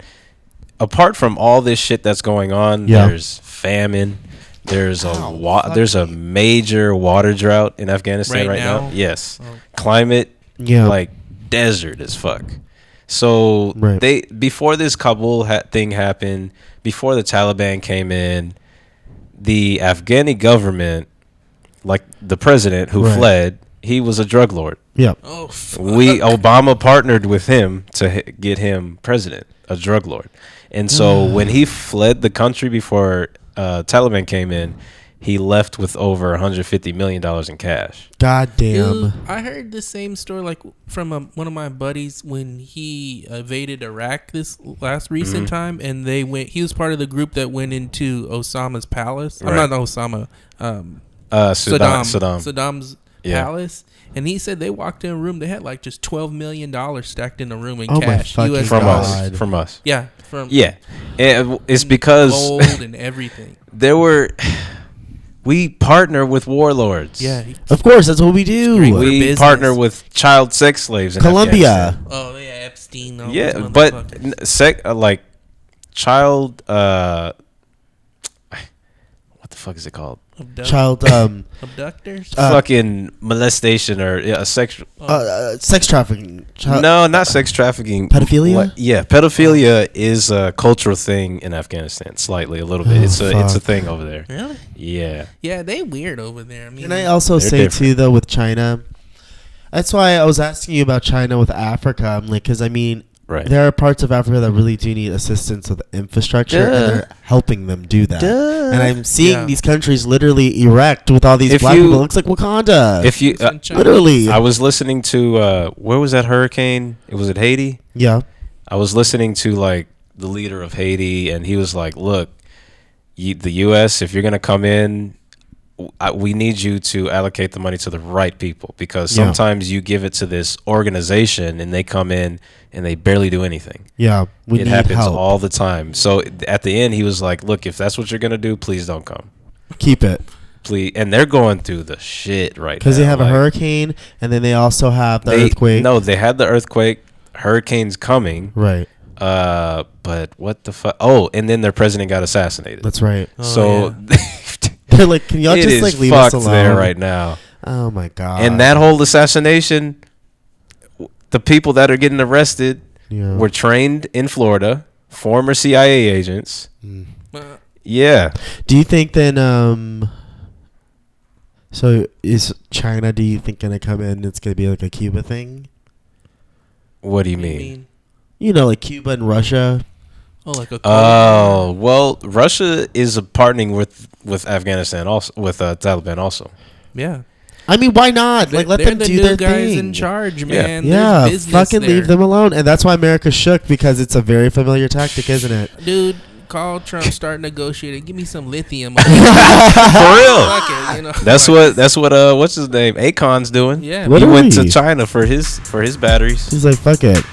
apart from all this shit that's going on, there's famine. There's a major water drought in Afghanistan right now. Yes. Climate like desert as fuck. So before this Kabul thing happened, before the Taliban came in, the Afghani government, like the president who fled, he was a drug lord. Yeah. Oh, Obama partnered with him to get him president, a drug lord. And so when he fled the country before Taliban came in, he left with over $150 million in cash. God damn. Dude, I heard the same story like from one of my buddies when he evaded Iraq this last recent time, and he was part of the group that went into Osama's palace. I'm not Osama. Saddam's palace. And he said they walked in a room, they had like just $12 million stacked in a room in cash. US from God. From us. Yeah. It's because gold and everything. We partner with warlords. Yeah. Of course, that's what we do. We partner with child sex slaves in Colombia. Afghanistan. Oh, yeah, Epstein. Like child what the fuck is it called? Child abductors? Fucking molestation or sexual sex trafficking. No, not sex trafficking. Pedophilia? Pedophilia is a cultural thing in Afghanistan. Slightly, a little bit. It's a thing over there. Really? Yeah. Yeah, they weird over there. I mean, can I also say different. Too though with China? That's why I was asking you about China with Africa. I'm like, because I mean, there are parts of Africa that really do need assistance with infrastructure, and they're helping them do that. And I'm seeing these countries literally erect with all these black people. It looks like Wakanda. If you literally, I was listening to where was that hurricane? It was at Haiti. Yeah, I was listening to like the leader of Haiti, and he was like, "Look, the U.S. if you're gonna come in, we need you to allocate the money to the right people, because sometimes you give it to this organization and they come in and they barely do anything." Yeah, it happens all the time. So at the end, he was like, "Look, if that's what you're gonna do, please don't come. Keep it, please." And they're going through the shit right now because they have a hurricane, and then they also have the earthquake. No, they had the earthquake. Hurricane's coming. Right. But what the fuck? Oh, and then their president got assassinated. That's right. So. They're like, can y'all just like leave us alone? There right now. Oh my god! And that whole assassination, the people that are getting arrested were trained in Florida, former CIA agents, Yeah. Do you think then? So is China? Do you think gonna come in? It's gonna be like a Cuba thing. What do you mean? You know, like Cuba and Russia. Oh, like a. Oh well, Russia is partnering with Afghanistan also, with Taliban also. Yeah. I mean, why not? Like, let They're them the do new their guys thing. in charge, Yeah. man. Yeah, There's business fucking leave there. them alone. And that's why America shook, because it's a very familiar tactic, isn't it? Dude, call Trump, start negotiating. Give me some lithium. For real. Fuck it, you know. That's what what's his name? Akon's doing. Yeah. He Literally. went to China for his batteries. He's like, fuck it.